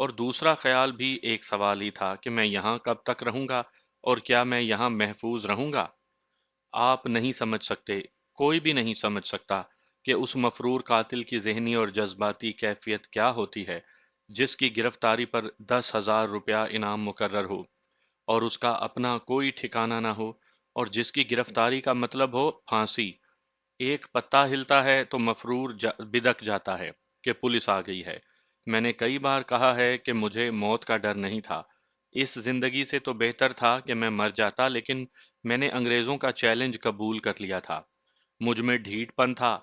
اور دوسرا خیال بھی ایک سوال ہی تھا کہ میں یہاں کب تک رہوں گا اور کیا میں یہاں محفوظ رہوں گا؟ آپ نہیں سمجھ سکتے، کوئی بھی نہیں سمجھ سکتا کہ اس مفرور قاتل کی ذہنی اور جذباتی کیفیت کیا ہوتی ہے جس کی گرفتاری پر 10,000 روپیہ انعام مقرر ہو اور اس کا اپنا کوئی ٹھکانہ نہ ہو، اور جس کی گرفتاری کا مطلب ہو پھانسی۔ ایک پتا ہلتا ہے تو مفرور بدک جاتا ہے کہ پولیس آ گئی ہے۔ میں نے کئی بار کہا ہے کہ مجھے موت کا ڈر نہیں تھا، اس زندگی سے تو بہتر تھا کہ میں مر جاتا، لیکن میں نے انگریزوں کا چیلنج قبول کر لیا تھا۔ مجھ میں ڈھیٹ پن تھا،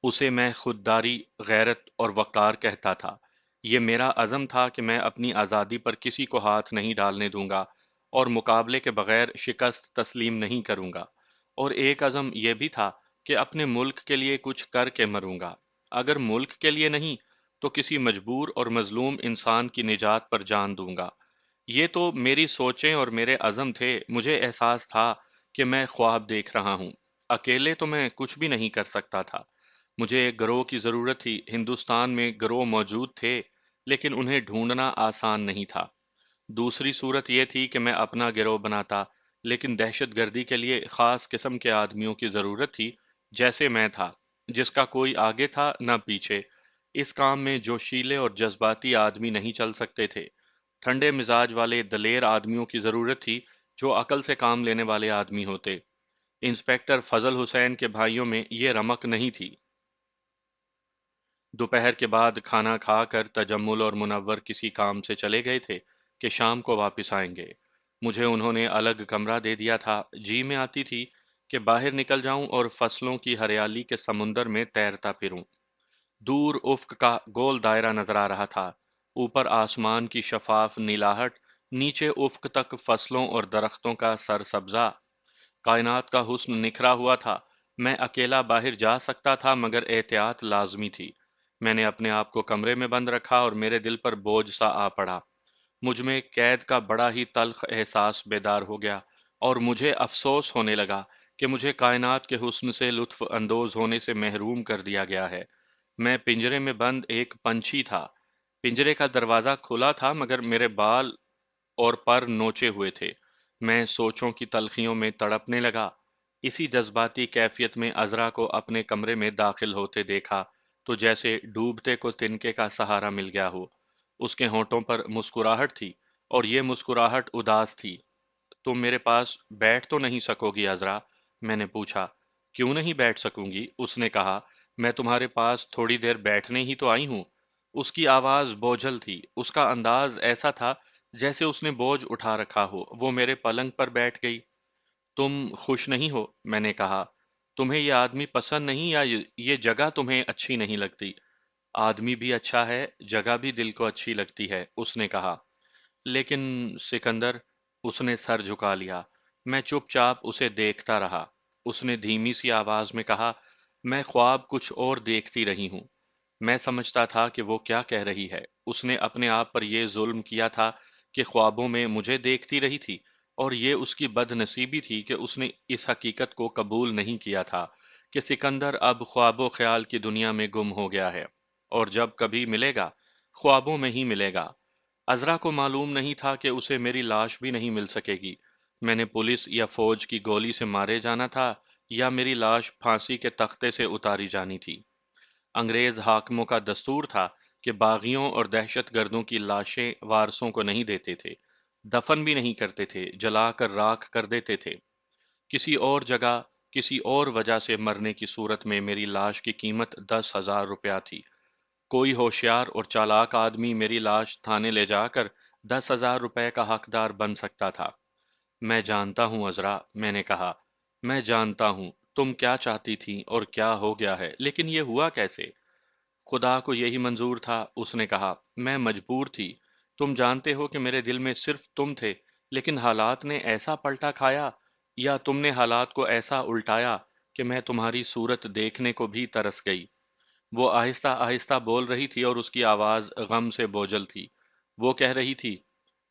اسے میں خودداری، غیرت اور وقار کہتا تھا۔ یہ میرا عزم تھا کہ میں اپنی آزادی پر کسی کو ہاتھ نہیں ڈالنے دوں گا اور مقابلے کے بغیر شکست تسلیم نہیں کروں گا۔ اور ایک عزم یہ بھی تھا کہ اپنے ملک کے لیے کچھ کر کے مروں گا، اگر ملک کے لیے نہیں تو کسی مجبور اور مظلوم انسان کی نجات پر جان دوں گا۔ یہ تو میری سوچیں اور میرے عزم تھے، مجھے احساس تھا کہ میں خواب دیکھ رہا ہوں، اکیلے تو میں کچھ بھی نہیں کر سکتا تھا۔ مجھے ایک گروہ کی ضرورت تھی، ہندوستان میں گروہ موجود تھے لیکن انہیں ڈھونڈنا آسان نہیں تھا۔ دوسری صورت یہ تھی کہ میں اپنا گروہ بناتا، لیکن دہشت گردی کے لیے خاص قسم کے آدمیوں کی ضرورت تھی، جیسے میں تھا، جس کا کوئی آگے تھا نہ پیچھے۔ اس کام میں جوشیلے اور جذباتی آدمی نہیں چل سکتے تھے، ٹھنڈے مزاج والے دلیر آدمیوں کی ضرورت تھی جو عقل سے کام لینے والے آدمی ہوتے۔ انسپیکٹر فضل حسین کے بھائیوں میں یہ رمق نہیں تھی۔ دوپہر کے بعد کھانا کھا کر تجمل اور منور کسی کام سے چلے گئے تھے کہ شام کو واپس آئیں گے۔ مجھے انہوں نے الگ کمرہ دے دیا تھا، جی میں آتی تھی کہ باہر نکل جاؤں اور فصلوں کی ہریالی کے سمندر میں تیرتا پھروں۔ دور افق کا گول دائرہ نظر آ رہا تھا، اوپر آسمان کی شفاف نیلاہٹ، نیچے افق تک فصلوں اور درختوں کا سرسبزہ۔ کائنات کا حسن نکھرا ہوا تھا۔ میں اکیلا باہر جا سکتا تھا مگر احتیاط لازمی تھی۔ میں نے اپنے آپ کو کمرے میں بند رکھا اور میرے دل پر بوجھ سا آ پڑا۔ مجھ میں قید کا بڑا ہی تلخ احساس بیدار ہو گیا اور مجھے افسوس ہونے لگا کہ مجھے کائنات کے حسن سے لطف اندوز ہونے سے محروم کر دیا گیا ہے۔ میں پنجرے میں بند ایک پنچھی تھا۔ پنجرے کا دروازہ کھلا تھا مگر میرے بال اور پر نوچے ہوئے تھے۔ میں سوچوں کی تلخیوں میں تڑپنے لگا۔ اسی جذباتی کیفیت میں عذرا کو اپنے کمرے میں داخل ہوتے دیکھا تو جیسے ڈوبتے کو تنکے کا سہارا مل گیا ہو۔ اس کے ہونٹوں پر مسکراہٹ تھی اور یہ مسکراہٹ اداس تھی۔ تم میرے پاس بیٹھ تو نہیں سکو گی عذرا؟ میں نے پوچھا۔ کیوں نہیں بیٹھ سکوں گی؟ اس نے کہا۔ میں تمہارے پاس تھوڑی دیر بیٹھنے ہی تو آئی ہوں۔ اس کی آواز بوجھل تھی، اس کا انداز ایسا تھا جیسے اس نے بوجھ اٹھا رکھا ہو۔ وہ میرے پلنگ پر بیٹھ گئی۔ تم خوش نہیں ہو؟ میں نے کہا۔ تمہیں یہ آدمی پسند نہیں یا یہ جگہ تمہیں اچھی نہیں لگتی؟ آدمی بھی اچھا ہے، جگہ بھی دل کو اچھی لگتی ہے، اس نے کہا۔ لیکن سکندر، اس نے سر جھکا لیا۔ میں چپ چاپ اسے دیکھتا رہا۔ اس نے دھیمی سی آواز میں کہا، میں خواب کچھ اور دیکھتی رہی ہوں۔ میں سمجھتا تھا کہ وہ کیا کہہ رہی ہے۔ اس نے اپنے آپ پر یہ ظلم کیا تھا کہ خوابوں میں مجھے دیکھتی رہی تھی، اور یہ اس کی بد نصیبی تھی کہ اس نے اس حقیقت کو قبول نہیں کیا تھا کہ سکندر اب خواب و خیال کی دنیا میں گم ہو گیا ہے، اور جب کبھی ملے گا، خوابوں میں ہی ملے گا۔ عذرا کو معلوم نہیں تھا کہ اسے میری لاش بھی نہیں مل سکے گی۔ میں نے پولیس یا فوج کی گولی سے مارے جانا تھا یا میری لاش پھانسی کے تختے سے اتاری جانی تھی۔ انگریز حاکموں کا دستور تھا کہ باغیوں اور دہشت گردوں کی لاشیں وارثوں کو نہیں دیتے تھے، دفن بھی نہیں کرتے تھے، جلا کر راکھ کر دیتے تھے۔ کسی اور جگہ، کسی اور وجہ سے مرنے کی صورت میں میری لاش کی قیمت 10,000 روپیہ تھی۔ کوئی ہوشیار اور چالاک آدمی میری لاش تھانے لے جا کر 10,000 روپے کا حقدار بن سکتا تھا۔ میں جانتا ہوں عذرا، میں نے کہا، میں جانتا ہوں تم کیا چاہتی تھی اور کیا ہو گیا ہے، لیکن یہ ہوا کیسے؟ خدا کو یہی منظور تھا، اس نے کہا۔ میں مجبور تھی۔ تم جانتے ہو کہ میرے دل میں صرف تم تھے، لیکن حالات نے ایسا پلٹا کھایا، یا تم نے حالات کو ایسا الٹایا کہ میں تمہاری صورت دیکھنے کو بھی ترس گئی۔ وہ آہستہ آہستہ بول رہی تھی اور اس کی آواز غم سے بوجھل تھی۔ وہ کہہ رہی تھی،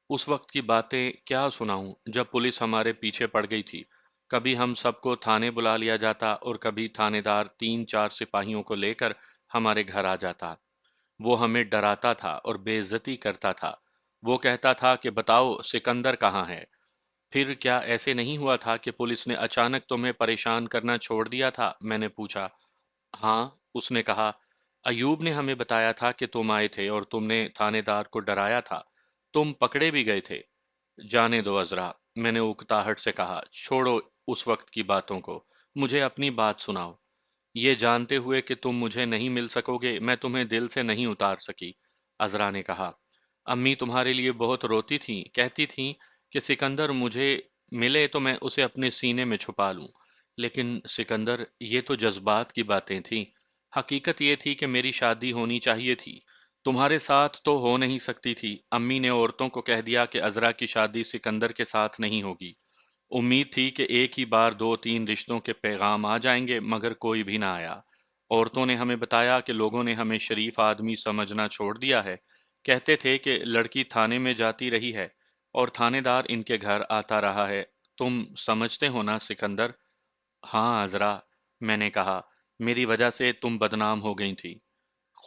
اس وقت کی باتیں کیا سناؤں جب پولیس ہمارے پیچھے پڑ گئی تھی۔ کبھی ہم سب کو تھانے بلا لیا جاتا اور کبھی تھانے دار 3 4 سپاہیوں کو لے کر ہمارے گھر آ جاتا۔ وہ ہمیں ڈراتا تھا اور بے عزتی کرتا تھا۔ وہ کہتا تھا کہ بتاؤ سکندر کہاں ہے؟ پھر کیا ایسے نہیں ہوا تھا کہ پولیس نے اچانک تمہیں پریشان کرنا چھوڑ دیا تھا؟ میں نے پوچھا۔ ہاں، اس نے کہا، ایوب نے ہمیں بتایا تھا کہ تم آئے تھے اور تم نے تھانے دار کو ڈرایا تھا۔ تم پکڑے بھی گئے تھے۔ جانے دو عذرا، میں نے اکتاہٹ سے کہا، چھوڑو اس وقت کی باتوں کو، مجھے اپنی بات سناؤ۔ یہ جانتے ہوئے کہ تم مجھے نہیں مل سکو گے میں تمہیں دل سے نہیں اتار سکی، عذرا نے کہا۔ امی تمہارے لیے بہت روتی تھیں، کہتی تھیں کہ سکندر مجھے ملے تو میں اسے اپنے سینے میں چھپا لوں، لیکن سکندر یہ تو جذبات کی باتیں تھیں، حقیقت یہ تھی کہ میری شادی ہونی چاہیے تھی، تمہارے ساتھ تو ہو نہیں سکتی تھی۔ امی نے عورتوں کو کہہ دیا کہ عذرا کی شادی سکندر کے ساتھ نہیں ہوگی۔ امید تھی کہ ایک ہی بار دو تین رشتوں کے پیغام آ جائیں گے، مگر کوئی بھی نہ آیا۔ عورتوں نے ہمیں بتایا کہ لوگوں نے ہمیں شریف آدمی سمجھنا چھوڑ دیا ہے، کہتے تھے کہ لڑکی تھانے میں جاتی رہی ہے اور تھانے دار ان کے گھر آتا رہا ہے۔ تم سمجھتے ہو نا سکندر؟ ہاں عذرا، میں نے کہا، میری وجہ سے تم بدنام ہو گئی تھی۔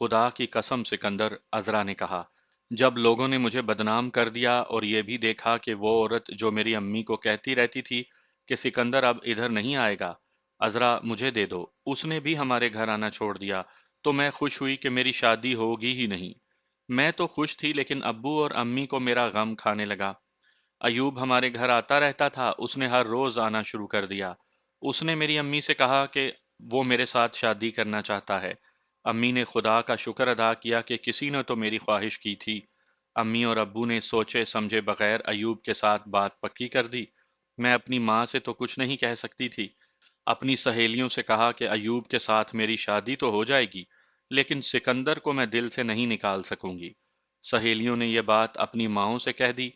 خدا کی قسم سکندر، عذرا نے کہا، جب لوگوں نے مجھے بدنام کر دیا اور یہ بھی دیکھا کہ وہ عورت جو میری امی کو کہتی رہتی تھی کہ سکندر اب ادھر نہیں آئے گا، عذرا مجھے دے دو، اس نے بھی ہمارے گھر آنا چھوڑ دیا، تو میں خوش ہوئی کہ میری شادی ہوگی ہی نہیں۔ میں تو خوش تھی لیکن ابو اور امی کو میرا غم کھانے لگا۔ ایوب ہمارے گھر آتا رہتا تھا، اس نے ہر روز آنا شروع کر دیا۔ اس نے میری امی سے کہا کہ وہ میرے ساتھ شادی کرنا چاہتا ہے۔ امی نے خدا کا شکر ادا کیا کہ کسی نے تو میری خواہش کی تھی۔ امی اور ابو نے سوچے سمجھے بغیر ایوب کے ساتھ بات پکی کر دی۔ میں اپنی ماں سے تو کچھ نہیں کہہ سکتی تھی۔ اپنی سہیلیوں سے کہا کہ ایوب کے ساتھ میری شادی تو ہو جائے گی، لیکن سکندر کو میں دل سے نہیں نکال سکوں گی۔ سہیلیوں نے یہ بات اپنی ماؤں سے کہہ دی۔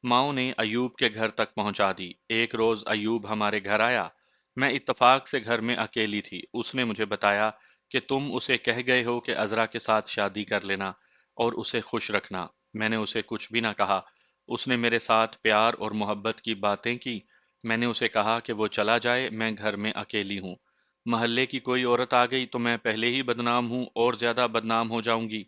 ماؤں نے ایوب کے گھر تک پہنچا دی۔ ایک روز ایوب ہمارے گھر آیا۔ میں اتفاق سے گھر میں اکیلی تھی۔ اس نے مجھے بتایا کہ تم اسے کہہ گئے ہو کہ عذرا کے ساتھ شادی کر لینا اور اسے خوش رکھنا۔ میں نے اسے کچھ بھی نہ کہا۔ اس نے میرے ساتھ پیار اور محبت کی باتیں کی۔ میں نے اسے کہا کہ وہ چلا جائے، میں گھر میں اکیلی ہوں۔ محلے کی کوئی عورت آ گئی تو میں پہلے ہی بدنام ہوں اور زیادہ بدنام ہو جاؤں گی۔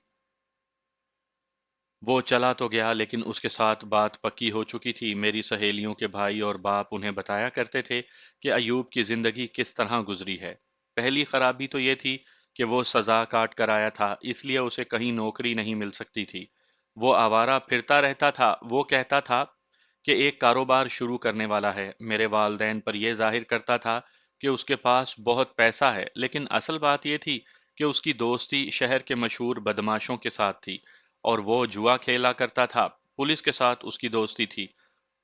وہ چلا تو گیا لیکن اس کے ساتھ بات پکی ہو چکی تھی۔ میری سہیلیوں کے بھائی اور باپ انہیں بتایا کرتے تھے کہ ایوب کی زندگی کس طرح گزری ہے۔ پہلی خرابی تو یہ تھی کہ وہ سزا کاٹ کر آیا تھا، اس لیے اسے کہیں نوکری نہیں مل سکتی تھی۔ وہ آوارہ پھرتا رہتا تھا۔ وہ کہتا تھا کہ ایک کاروبار شروع کرنے والا ہے۔ میرے والدین پر یہ ظاہر کرتا تھا کہ اس کے پاس بہت پیسہ ہے، لیکن اصل بات یہ تھی کہ اس کی دوستی شہر کے مشہور بدماشوں کے ساتھ تھی اور وہ جوا کھیلا کرتا تھا۔ پولیس کے ساتھ اس کی دوستی تھی۔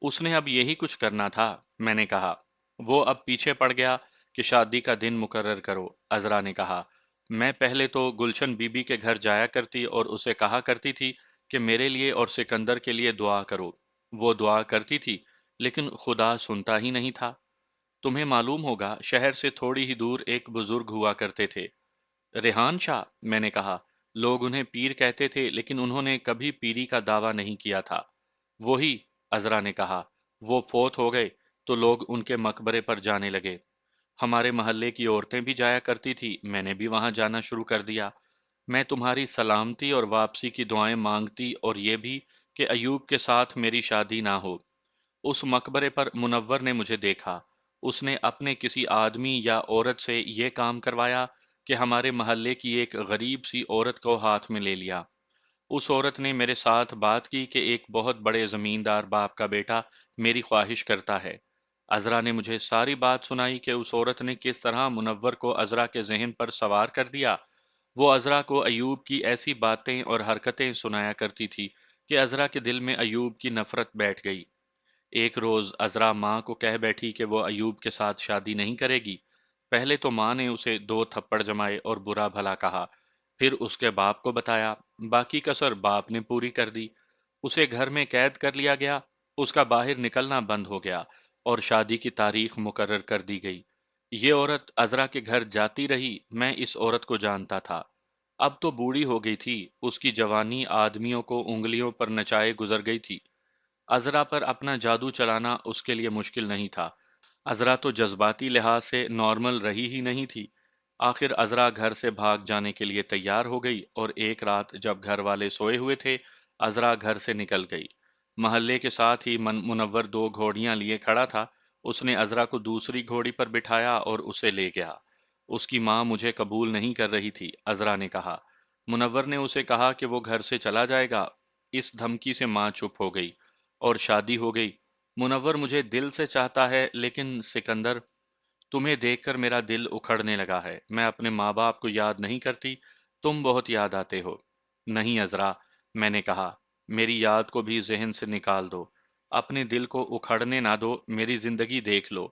اس نے اب یہی کچھ کرنا تھا، میں نے کہا۔ وہ اب پیچھے پڑ گیا کہ شادی کا دن مقرر کرو، عذرا نے کہا۔ میں پہلے تو گلشن بی بی کے گھر جایا کرتی اور اسے کہا کرتی تھی کہ میرے لیے اور سکندر کے لیے دعا کرو۔ وہ دعا کرتی تھی لیکن خدا سنتا ہی نہیں تھا۔ تمہیں معلوم ہوگا شہر سے تھوڑی ہی دور ایک بزرگ ہوا کرتے تھے، ریحان شاہ، میں نے کہا۔ لوگ انہیں پیر کہتے تھے لیکن انہوں نے کبھی پیری کا دعویٰ نہیں کیا تھا۔ وہی، عذرا نے کہا۔ وہ فوت ہو گئے تو لوگ ان کے مقبرے پر جانے لگے۔ ہمارے محلے کی عورتیں بھی جایا کرتی تھی، میں نے بھی وہاں جانا شروع کر دیا۔ میں تمہاری سلامتی اور واپسی کی دعائیں مانگتی اور یہ بھی کہ ایوب کے ساتھ میری شادی نہ ہو۔ اس مقبرے پر منور نے مجھے دیکھا۔ اس نے اپنے کسی آدمی یا عورت سے یہ کام کروایا کہ ہمارے محلے کی ایک غریب سی عورت کو ہاتھ میں لے لیا۔ اس عورت نے میرے ساتھ بات کی کہ ایک بہت بڑے زمیندار باپ کا بیٹا میری خواہش کرتا ہے۔ عذرا نے مجھے ساری بات سنائی کہ اس عورت نے کس طرح منور کو عذرا کے ذہن پر سوار کر دیا۔ وہ عذرا کو ایوب کی ایسی باتیں اور حرکتیں سنایا کرتی تھی کہ عذرا کے دل میں ایوب کی نفرت بیٹھ گئی۔ ایک روز عذرا ماں کو کہہ بیٹھی کہ وہ ایوب کے ساتھ شادی نہیں کرے گی۔ پہلے تو ماں نے اسے دو تھپڑ جمائے اور برا بھلا کہا، پھر اس کے باپ کو بتایا۔ باقی کسر باپ نے پوری کر دی۔ اسے گھر میں قید کر لیا گیا، اس کا باہر نکلنا بند ہو گیا اور شادی کی تاریخ مقرر کر دی گئی۔ یہ عورت عذرا کے گھر جاتی رہی، میں اس عورت کو جانتا تھا۔ اب تو بوڑھی ہو گئی تھی، اس کی جوانی آدمیوں کو انگلیوں پر نچائے گزر گئی تھی۔ عذرا پر اپنا جادو چلانا اس کے لیے مشکل نہیں تھا۔ عذرا تو جذباتی لحاظ سے نارمل رہی ہی نہیں تھی۔ آخر عذرا گھر سے بھاگ جانے کے لیے تیار ہو گئی اور ایک رات جب گھر والے سوئے ہوئے تھے، عذرا گھر سے نکل گئی۔ محلے کے ساتھ ہی منور دو گھوڑیاں لیے کھڑا تھا۔ اس نے عذرا کو دوسری گھوڑی پر بٹھایا اور اسے لے گیا۔ اس کی ماں مجھے قبول نہیں کر رہی تھی، عذرا نے کہا۔ منور نے اسے کہا کہ وہ گھر سے چلا جائے گا۔ اس دھمکی سے ماں چپ ہو گئی اور شادی ہو گئی۔ منور مجھے دل سے چاہتا ہے، لیکن سکندر، تمہیں دیکھ کر میرا دل اکھڑنے لگا ہے۔ میں اپنے ماں باپ کو یاد نہیں کرتی، تم بہت یاد آتے ہو۔ نہیں عذرا، میں نے کہا، میری یاد کو بھی ذہن سے نکال دو۔ اپنے دل کو اکھڑنے نہ دو، میری زندگی دیکھ لو۔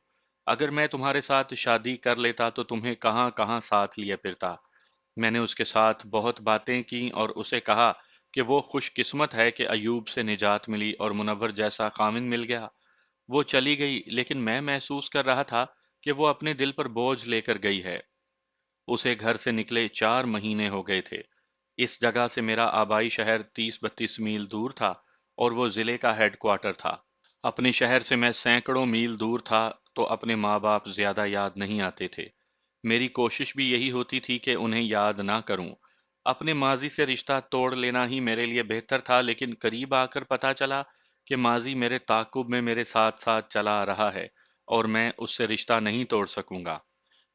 اگر میں تمہارے ساتھ شادی کر لیتا تو تمہیں کہاں کہاں ساتھ لیے پھرتا۔ میں نے اس کے ساتھ بہت باتیں کی اور اسے کہا کہ وہ خوش قسمت ہے کہ ایوب سے نجات ملی اور منور جیسا خامند مل گیا۔ وہ چلی گئی، لیکن میں محسوس کر رہا تھا کہ وہ اپنے دل پر بوجھ لے کر گئی ہے۔ اسے گھر سے نکلے 4 مہینے ہو گئے تھے۔ اس جگہ سے میرا آبائی شہر 30-32 میل دور تھا اور وہ ضلع کا ہیڈ کوارٹر تھا۔ اپنے شہر سے میں سینکڑوں میل دور تھا تو اپنے ماں باپ زیادہ یاد نہیں آتے تھے۔ میری کوشش بھی یہی ہوتی تھی کہ انہیں یاد نہ کروں۔ اپنے ماضی سے رشتہ توڑ لینا ہی میرے لیے بہتر تھا، لیکن قریب آ کر پتہ چلا کہ ماضی میرے تعاقب میں میرے ساتھ ساتھ چلا آ رہا ہے اور میں اس سے رشتہ نہیں توڑ سکوں گا۔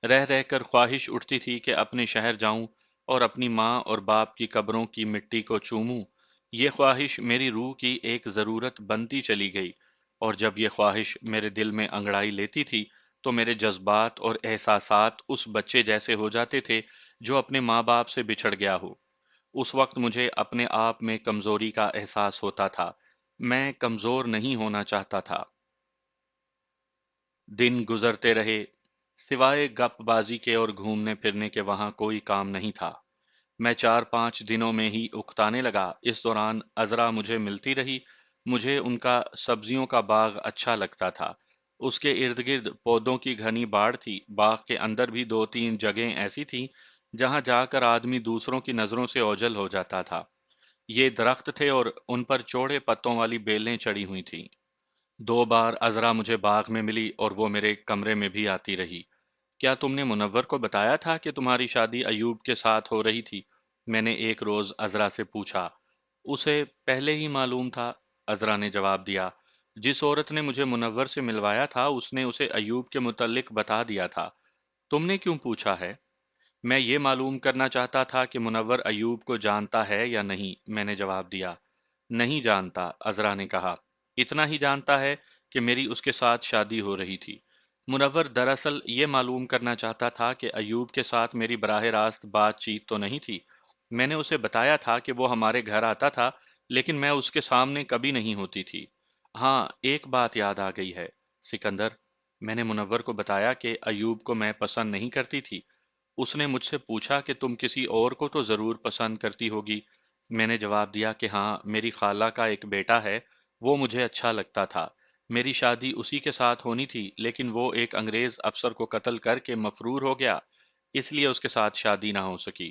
رہ رہ کر خواہش اٹھتی تھی کہ اپنے شہر جاؤں اور اپنی ماں اور باپ کی قبروں کی مٹی کو چوموں۔ یہ خواہش میری روح کی ایک ضرورت بنتی چلی گئی، اور جب یہ خواہش میرے دل میں انگڑائی لیتی تھی تو میرے جذبات اور احساسات اس بچے جیسے ہو جاتے تھے جو اپنے ماں باپ سے بچھڑ گیا ہو۔ اس وقت مجھے اپنے آپ میں کمزوری کا احساس ہوتا تھا۔ میں کمزور نہیں ہونا چاہتا تھا۔ دن گزرتے رہے، سوائے گپ بازی کے اور گھومنے پھرنے کے وہاں کوئی کام نہیں تھا۔ میں 4-5 دنوں میں ہی اکتانے لگا۔ اس دوران عذرا مجھے ملتی رہی۔ مجھے ان کا سبزیوں کا باغ اچھا لگتا تھا۔ اس کے ارد گرد پودوں کی گھنی باڑ تھی۔ باغ کے اندر بھی 2-3 جگہیں ایسی تھیں جہاں جا کر آدمی دوسروں کی نظروں سے اوجھل ہو جاتا تھا۔ یہ درخت تھے اور ان پر چوڑے پتوں والی بیلیں چڑی ہوئی تھیں۔ 2 بار عذرا مجھے باغ میں ملی اور وہ میرے کمرے میں بھی آتی رہی۔ کیا تم نے منور کو بتایا تھا کہ تمہاری شادی ایوب کے ساتھ ہو رہی تھی؟ میں نے ایک روز عذرا سے پوچھا۔ اسے پہلے ہی معلوم تھا، عذرا نے جواب دیا۔ جس عورت نے مجھے منور سے ملوایا تھا اس نے اسے ایوب کے متعلق بتا دیا تھا۔ تم نے کیوں پوچھا ہے؟ میں یہ معلوم کرنا چاہتا تھا کہ منور ایوب کو جانتا ہے یا نہیں، میں نے جواب دیا۔ نہیں جانتا، عذرا نے کہا۔ اتنا ہی جانتا ہے کہ میری اس کے ساتھ شادی ہو رہی تھی۔ منور دراصل یہ معلوم کرنا چاہتا تھا کہ ایوب کے ساتھ میری براہ راست بات چیت تو نہیں تھی۔ میں نے اسے بتایا تھا کہ وہ ہمارے گھر آتا تھا، لیکن میں اس کے سامنے کبھی نہیں ہوتی تھی۔ ہاں، ایک بات یاد آ گئی ہے، سکندر، میں نے منور کو بتایا کہ ایوب کو میں پسند نہیں کرتی تھی۔ اس نے مجھ سے پوچھا کہ تم کسی اور کو تو ضرور پسند کرتی ہوگی۔ میں نے جواب دیا کہ ہاں، میری خالہ کا ایک بیٹا ہے، وہ مجھے اچھا لگتا تھا۔ میری شادی اسی کے ساتھ ہونی تھی، لیکن وہ ایک انگریز افسر کو قتل کر کے مفرور ہو گیا، اس لیے اس کے ساتھ شادی نہ ہو سکی۔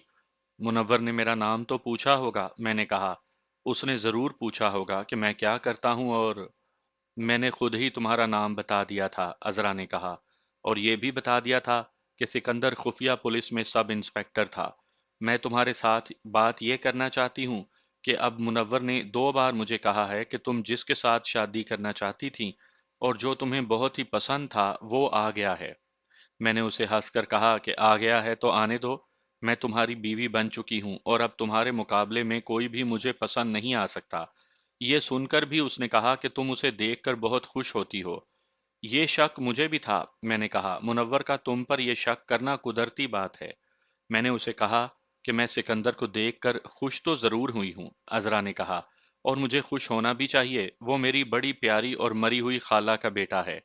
منور نے میرا نام تو پوچھا ہوگا، میں نے کہا۔ اس نے ضرور پوچھا ہوگا کہ میں کیا کرتا ہوں، اور میں نے خود ہی تمہارا نام بتا دیا تھا، عذرا نے کہا، اور یہ بھی بتا دیا تھا کہ سکندر خفیہ پولیس میں سب انسپکٹر تھا۔ میں تمہارے ساتھ بات یہ کرنا چاہتی ہوں کہ اب منور نے 2 بار مجھے کہا ہے کہ تم جس کے ساتھ شادی کرنا چاہتی تھی اور جو تمہیں بہت ہی پسند تھا وہ آ گیا ہے۔ میں نے اسے ہنس کر کہا کہ آ گیا ہے تو آنے دو، میں تمہاری بیوی بن چکی ہوں اور اب تمہارے مقابلے میں کوئی بھی مجھے پسند نہیں آ سکتا۔ یہ سن کر بھی اس نے کہا کہ تم اسے دیکھ کر بہت خوش ہوتی ہو۔ یہ شک مجھے بھی تھا، میں نے کہا۔ منور کا تم پر یہ شک کرنا قدرتی بات ہے۔ میں نے اسے کہا کہ میں سکندر کو دیکھ کر خوش تو ضرور ہوئی ہوں، عذرا نے کہا، اور مجھے خوش ہونا بھی چاہیے، وہ میری بڑی پیاری اور مری ہوئی خالہ کا بیٹا ہے۔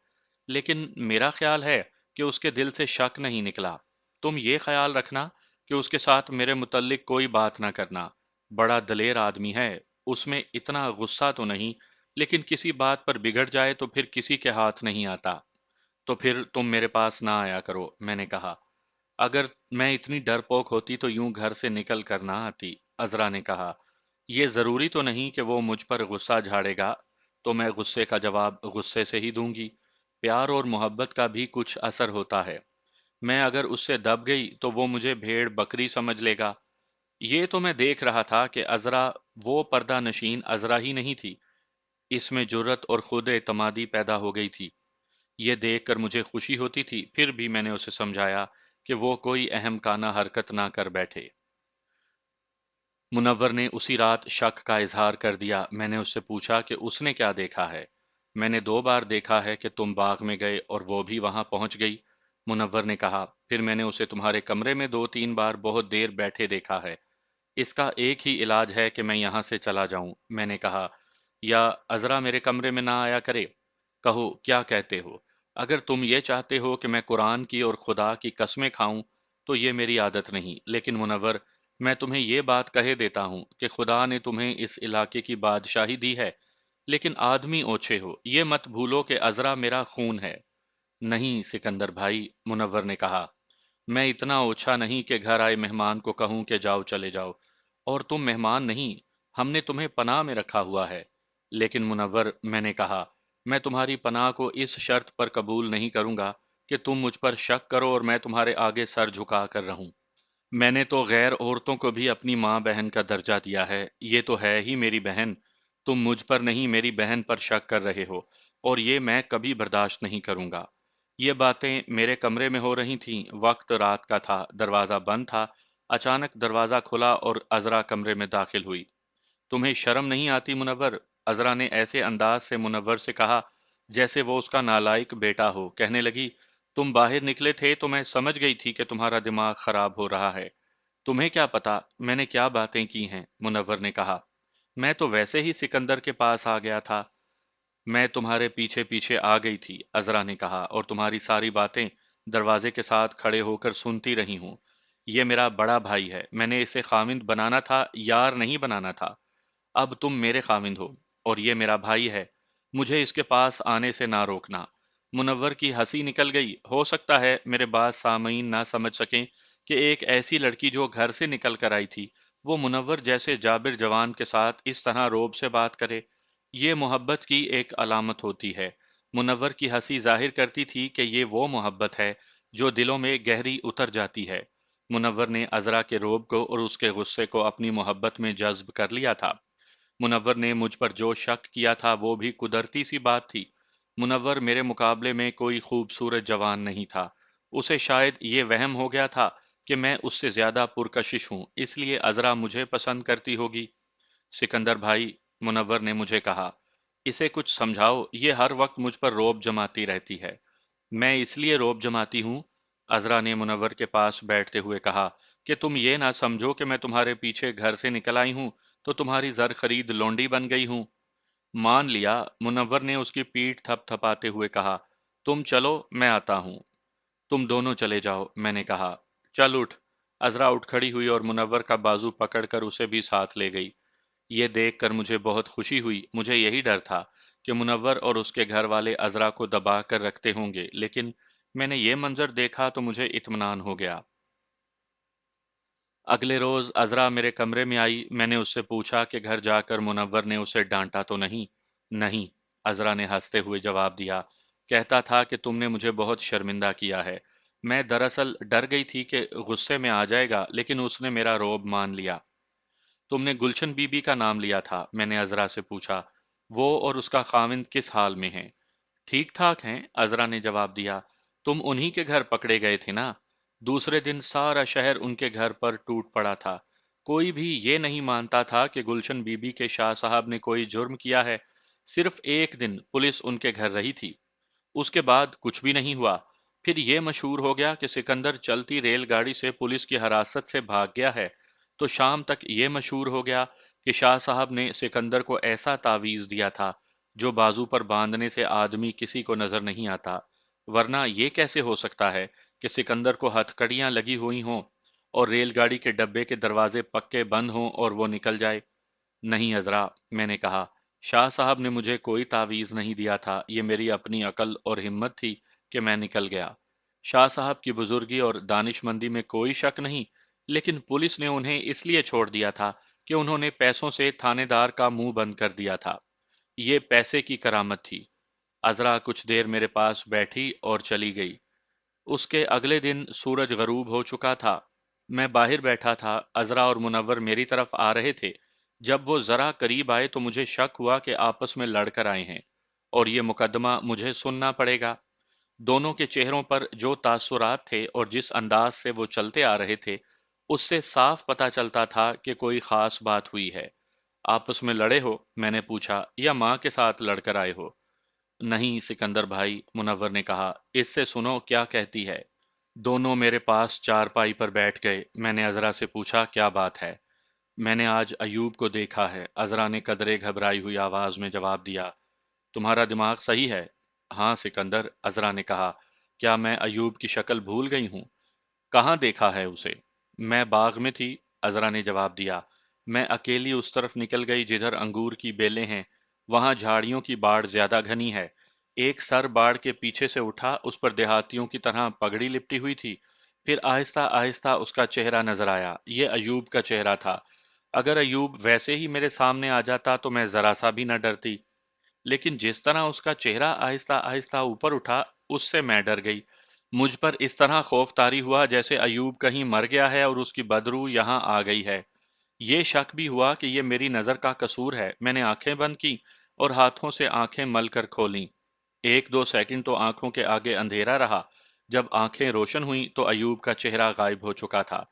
لیکن میرا خیال ہے کہ اس کے دل سے شک نہیں نکلا۔ تم یہ خیال رکھنا کہ اس کے ساتھ میرے متعلق کوئی بات نہ کرنا۔ بڑا دلیر آدمی ہے، اس میں اتنا غصہ تو نہیں، لیکن کسی بات پر بگڑ جائے تو پھر کسی کے ہاتھ نہیں آتا۔ تو پھر تم میرے پاس نہ آیا کرو، میں نے کہا۔ اگر میں اتنی ڈرپوک ہوتی تو یوں گھر سے نکل کر نہ آتی، عذرا نے کہا۔ یہ ضروری تو نہیں کہ وہ مجھ پر غصہ جھاڑے گا تو میں غصے کا جواب غصے سے ہی دوں گی۔ پیار اور محبت کا بھی کچھ اثر ہوتا ہے۔ میں اگر اس سے دب گئی تو وہ مجھے بھیڑ بکری سمجھ لے گا۔ یہ تو میں دیکھ رہا تھا کہ عذرا وہ پردہ نشین عذرا ہی نہیں تھی، اس میں جرت اور خود اعتمادی پیدا ہو گئی تھی۔ یہ دیکھ کر مجھے خوشی ہوتی تھی، پھر بھی میں نے اسے سمجھایا کہ وہ کوئی اہم کانہ حرکت نہ کر بیٹھے۔ منور نے اسی رات شک کا اظہار کر دیا۔ میں نے اس سے پوچھا کہ اس نے کیا دیکھا ہے؟ میں نے 2 بار دیکھا ہے کہ تم باغ میں گئے اور وہ بھی وہاں پہنچ گئی، منور نے کہا۔ پھر میں نے اسے تمہارے کمرے میں 2 3 بار بہت دیر بیٹھے دیکھا ہے۔ اس کا ایک ہی علاج ہے کہ میں یہاں سے چلا جاؤں، میں نے کہا، یا عذرا میرے کمرے میں نہ آیا کرے۔ کہو کیا کہتے ہو؟ اگر تم یہ چاہتے ہو کہ میں قرآن کی اور خدا کی قسمیں کھاؤں تو یہ میری عادت نہیں، لیکن منور، میں تمہیں یہ بات کہے دیتا ہوں کہ خدا نے تمہیں اس علاقے کی بادشاہی دی ہے، لیکن آدمی اوچھے ہو، یہ مت بھولو کہ عذرا میرا خون ہے۔ نہیں سکندر بھائی، منور نے کہا، میں اتنا اوچھا نہیں کہ گھر آئے مہمان کو کہوں کہ جاؤ چلے جاؤ، اور تم مہمان نہیں، ہم نے تمہیں پناہ میں رکھا ہوا ہے۔ لیکن منور، میں نے کہا، میں تمہاری پناہ کو اس شرط پر قبول نہیں کروں گا کہ تم مجھ پر شک کرو اور میں تمہارے آگے سر جھکا کر رہوں۔ میں نے تو غیر عورتوں کو بھی اپنی ماں بہن کا درجہ دیا ہے، یہ تو ہے ہی میری بہن، تم مجھ پر نہیں میری بہن پر شک کر رہے ہو، اور یہ میں کبھی برداشت نہیں کروں گا۔ یہ باتیں میرے کمرے میں ہو رہی تھیں، وقت رات کا تھا، دروازہ بند تھا، اچانک دروازہ کھلا اور عذرا کمرے میں داخل ہوئی۔ تمہیں شرم نہیں آتی منور؟ عذرا نے ایسے انداز سے منور سے کہا جیسے وہ اس کا نالائق بیٹا ہو۔ کہنے لگی، تم باہر نکلے تھے تو میں سمجھ گئی تھی کہ تمہارا دماغ خراب ہو رہا ہے۔ تمہیں کیا پتا میں نے کیا باتیں کی ہیں؟ منور نے کہا، میں تو ویسے ہی سکندر کے پاس آ گیا تھا۔ میں تمہارے پیچھے پیچھے آ گئی تھی، عذرا نے کہا، اور تمہاری ساری باتیں دروازے کے ساتھ کھڑے ہو کر سنتی رہی ہوں۔ یہ میرا بڑا بھائی ہے، میں نے اسے خامند بنانا تھا، یار نہیں بنانا تھا۔ اب تم میرے خامند ہو، اور یہ میرا بھائی ہے، مجھے اس کے پاس آنے سے نہ روکنا۔ منور کی ہنسی نکل گئی۔ ہو سکتا ہے میرے بعض سامعین نہ سمجھ سکیں کہ ایک ایسی لڑکی جو گھر سے نکل کر آئی تھی، وہ منور جیسے جابر جوان کے ساتھ اس طرح روب سے بات کرے۔ یہ محبت کی ایک علامت ہوتی ہے۔ منور کی ہنسی ظاہر کرتی تھی کہ یہ وہ محبت ہے جو دلوں میں گہری اتر جاتی ہے۔ منور نے عذرا کے روب کو اور اس کے غصے کو اپنی محبت میں جذب کر لیا تھا۔ منور نے مجھ پر جو شک کیا تھا وہ بھی قدرتی سی بات تھی۔ منور میرے مقابلے میں کوئی خوبصورت جوان نہیں تھا۔ اسے شاید یہ وہم ہو گیا تھا کہ میں اس سے زیادہ پرکشش ہوں، اس لیے عذرا مجھے پسند کرتی ہوگی۔ سکندر بھائی، منور نے مجھے کہا، اسے کچھ سمجھاؤ، یہ ہر وقت مجھ پر روب جماتی رہتی ہے۔ میں اس لیے روب جماتی ہوں، عذرا نے منور کے پاس بیٹھتے ہوئے کہا، کہ تم یہ نہ سمجھو کہ میں تمہارے پیچھے گھر سے نکل آئی ہوں تو تمہاری زر خرید لونڈی بن گئی ہوں۔ مان لیا، منور نے اس کی پیٹھ تھپ تھپاتے ہوئے کہا، تم چلو میں آتا ہوں۔ تم دونوں چلے جاؤ، میں نے کہا۔ چل اٹھ۔ عذرا اٹھ کھڑی ہوئی اور منور کا بازو پکڑ کر اسے بھی ساتھ لے گئی۔ یہ دیکھ کر مجھے بہت خوشی ہوئی، مجھے یہی ڈر تھا کہ منور اور اس کے گھر والے عذرا کو دبا کر رکھتے ہوں گے، لیکن میں نے یہ منظر دیکھا تو مجھے اطمینان ہو گیا۔ اگلے روز عذرا میرے کمرے میں آئی، میں نے اس سے پوچھا کہ گھر جا کر منور نے اسے ڈانٹا تو نہیں؟ نہیں، عذرا نے ہنستے ہوئے جواب دیا، کہتا تھا کہ تم نے مجھے بہت شرمندہ کیا ہے۔ میں دراصل ڈر گئی تھی کہ غصے میں آ جائے گا، لیکن اس نے میرا روب مان لیا۔ تم نے گلشن بی بی کا نام لیا تھا، میں نے عذرا سے پوچھا، وہ اور اس کا خاوند کس حال میں ہیں؟ ٹھیک ٹھاک ہیں، عذرا نے جواب دیا۔ تم انہی کے گھر پکڑے گئے تھے نا؟ دوسرے دن سارا شہر ان کے گھر پر ٹوٹ پڑا تھا۔ کوئی بھی یہ نہیں مانتا تھا کہ گلشن بی بی کے شاہ صاحب نے کوئی جرم کیا ہے۔ صرف ایک دن پولیس ان کے گھر رہی تھی، اس کے بعد کچھ بھی نہیں ہوا۔ پھر یہ مشہور ہو گیا کہ سکندر چلتی ریل گاڑی سے پولیس کی حراست سے بھاگ گیا ہے، تو شام تک یہ مشہور ہو گیا کہ شاہ صاحب نے سکندر کو ایسا تعویذ دیا تھا جو بازو پر باندھنے سے آدمی کسی کو نظر نہیں آتا۔ ورنہ یہ کیسے ہو سکتا ہے کہ سکندر کو ہتھکڑیاں لگی ہوئی ہوں اور ریل گاڑی کے ڈبے کے دروازے پکے بند ہوں اور وہ نکل جائے؟ نہیں عذرا، میں نے کہا، شاہ صاحب نے مجھے کوئی تعویذ نہیں دیا تھا، یہ میری اپنی عقل اور ہمت تھی کہ میں نکل گیا۔ شاہ صاحب کی بزرگی اور دانش مندی میں کوئی شک نہیں، لیکن پولیس نے انہیں اس لیے چھوڑ دیا تھا کہ انہوں نے پیسوں سے تھانے دار کا منہ بند کر دیا تھا۔ یہ پیسے کی کرامت تھی۔ عذرا کچھ دیر میرے پاس بیٹھی اور چلی گئی۔ اس کے اگلے دن سورج غروب ہو چکا تھا۔ میں باہر بیٹھا تھا، عذرا اور منور میری طرف آ رہے تھے۔ جب وہ ذرا قریب آئے تو مجھے شک ہوا کہ آپس میں لڑ کر آئے ہیں اور یہ مقدمہ مجھے سننا پڑے گا۔ دونوں کے چہروں پر جو تاثرات تھے اور جس انداز سے وہ چلتے آ رہے تھے، اس سے صاف پتہ چلتا تھا کہ کوئی خاص بات ہوئی ہے۔ آپس میں لڑے ہو؟ میں نے پوچھا، یا ماں کے ساتھ لڑ کر آئے ہو؟ نہیں سکندر بھائی، منور نے کہا، اس سے سنو کیا کہتی ہے۔ دونوں میرے پاس چارپائی پر بیٹھ گئے۔ میں نے عذرا سے پوچھا، کیا بات ہے؟ میں نے آج ایوب کو دیکھا ہے، عذرا نے قدرے گھبرائی ہوئی آواز میں جواب دیا۔ تمہارا دماغ صحیح ہے؟ ہاں سکندر، عذرا نے کہا، کیا میں ایوب کی شکل بھول گئی ہوں؟ کہاں دیکھا ہے اسے؟ میں باغ میں تھی، عذرا نے جواب دیا۔ میں اکیلی اس طرف نکل گئی جدھر انگور کی بیلیں ہیں، وہاں جھاڑیوں کی باڑ زیادہ گھنی ہے۔ ایک سر باڑ کے پیچھے سے اٹھا، اس پر دیہاتیوں کی طرح پگڑی لپٹی ہوئی تھی۔ پھر آہستہ آہستہ اس کا چہرہ نظر آیا، یہ ایوب کا چہرہ تھا۔ اگر ایوب ویسے ہی میرے سامنے آ جاتا تو میں ذرا سا بھی نہ ڈرتی، لیکن جس طرح اس کا چہرہ آہستہ آہستہ اوپر اٹھا، اس سے میں ڈر گئی۔ مجھ پر اس طرح خوف طاری ہوا جیسے ایوب کہیں مر گیا ہے اور اس کی بدروح یہاں آ گئی ہے۔ یہ شک بھی ہوا کہ یہ میری نظر کا قصور ہے۔ میں نے آنکھیں بند کی اور ہاتھوں سے آنکھیں مل کر کھولیں۔ ایک دو سیکنڈ تو آنکھوں کے آگے اندھیرا رہا۔ جب آنکھیں روشن ہوئیں تو ایوب کا چہرہ غائب ہو چکا تھا۔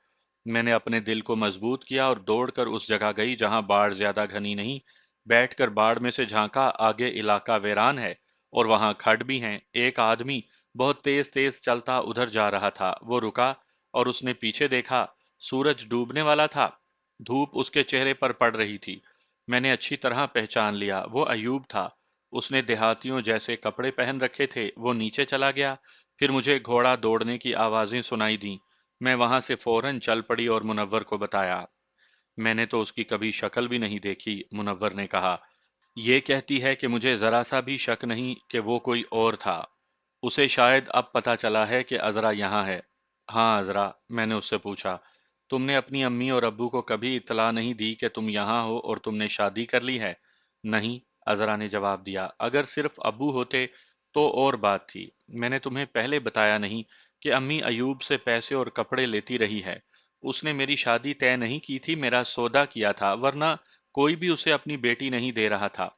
میں نے اپنے دل کو مضبوط کیا اور دوڑ کر اس جگہ گئی جہاں باڑ زیادہ گھنی نہیں۔ بیٹھ کر باڑ میں سے جھانکا، آگے علاقہ ویران ہے اور وہاں کھڈ بھی ہیں۔ ایک آدمی بہت تیز تیز چلتا ادھر جا رہا تھا۔ وہ رکا اور اس نے پیچھے دیکھا۔ سورج ڈوبنے والا تھا، دھوپ اس کے چہرے پر پڑ رہی تھی۔ میں نے اچھی طرح پہچان لیا، وہ ایوب تھا۔ اس نے دیہاتیوں جیسے کپڑے پہن رکھے تھے۔ وہ نیچے چلا گیا، پھر مجھے گھوڑا دوڑنے کی آوازیں سنائی دیں۔ میں وہاں سے فوراً چل پڑی اور منور کو بتایا۔ میں نے تو اس کی کبھی شکل بھی نہیں دیکھی، منور نے کہا۔ یہ کہتی ہے کہ مجھے ذرا سا بھی شک نہیں کہ وہ کوئی اور تھا۔ اسے شاید اب پتہ چلا ہے کہ عذرا یہاں ہے۔ ہاں عذرا، میں نے اس سے پوچھا، تم نے اپنی امی اور ابو کو کبھی اطلاع نہیں دی کہ تم یہاں ہو اور تم نے شادی کر لی ہے؟ نہیں، عذرا نے جواب دیا، اگر صرف ابو ہوتے تو اور بات تھی۔ میں نے تمہیں پہلے بتایا نہیں کہ امی ایوب سے پیسے اور کپڑے لیتی رہی ہے؟ اس نے میری شادی طے نہیں کی تھی، میرا سودا کیا تھا، ورنہ کوئی بھی اسے اپنی بیٹی نہیں دے رہا تھا۔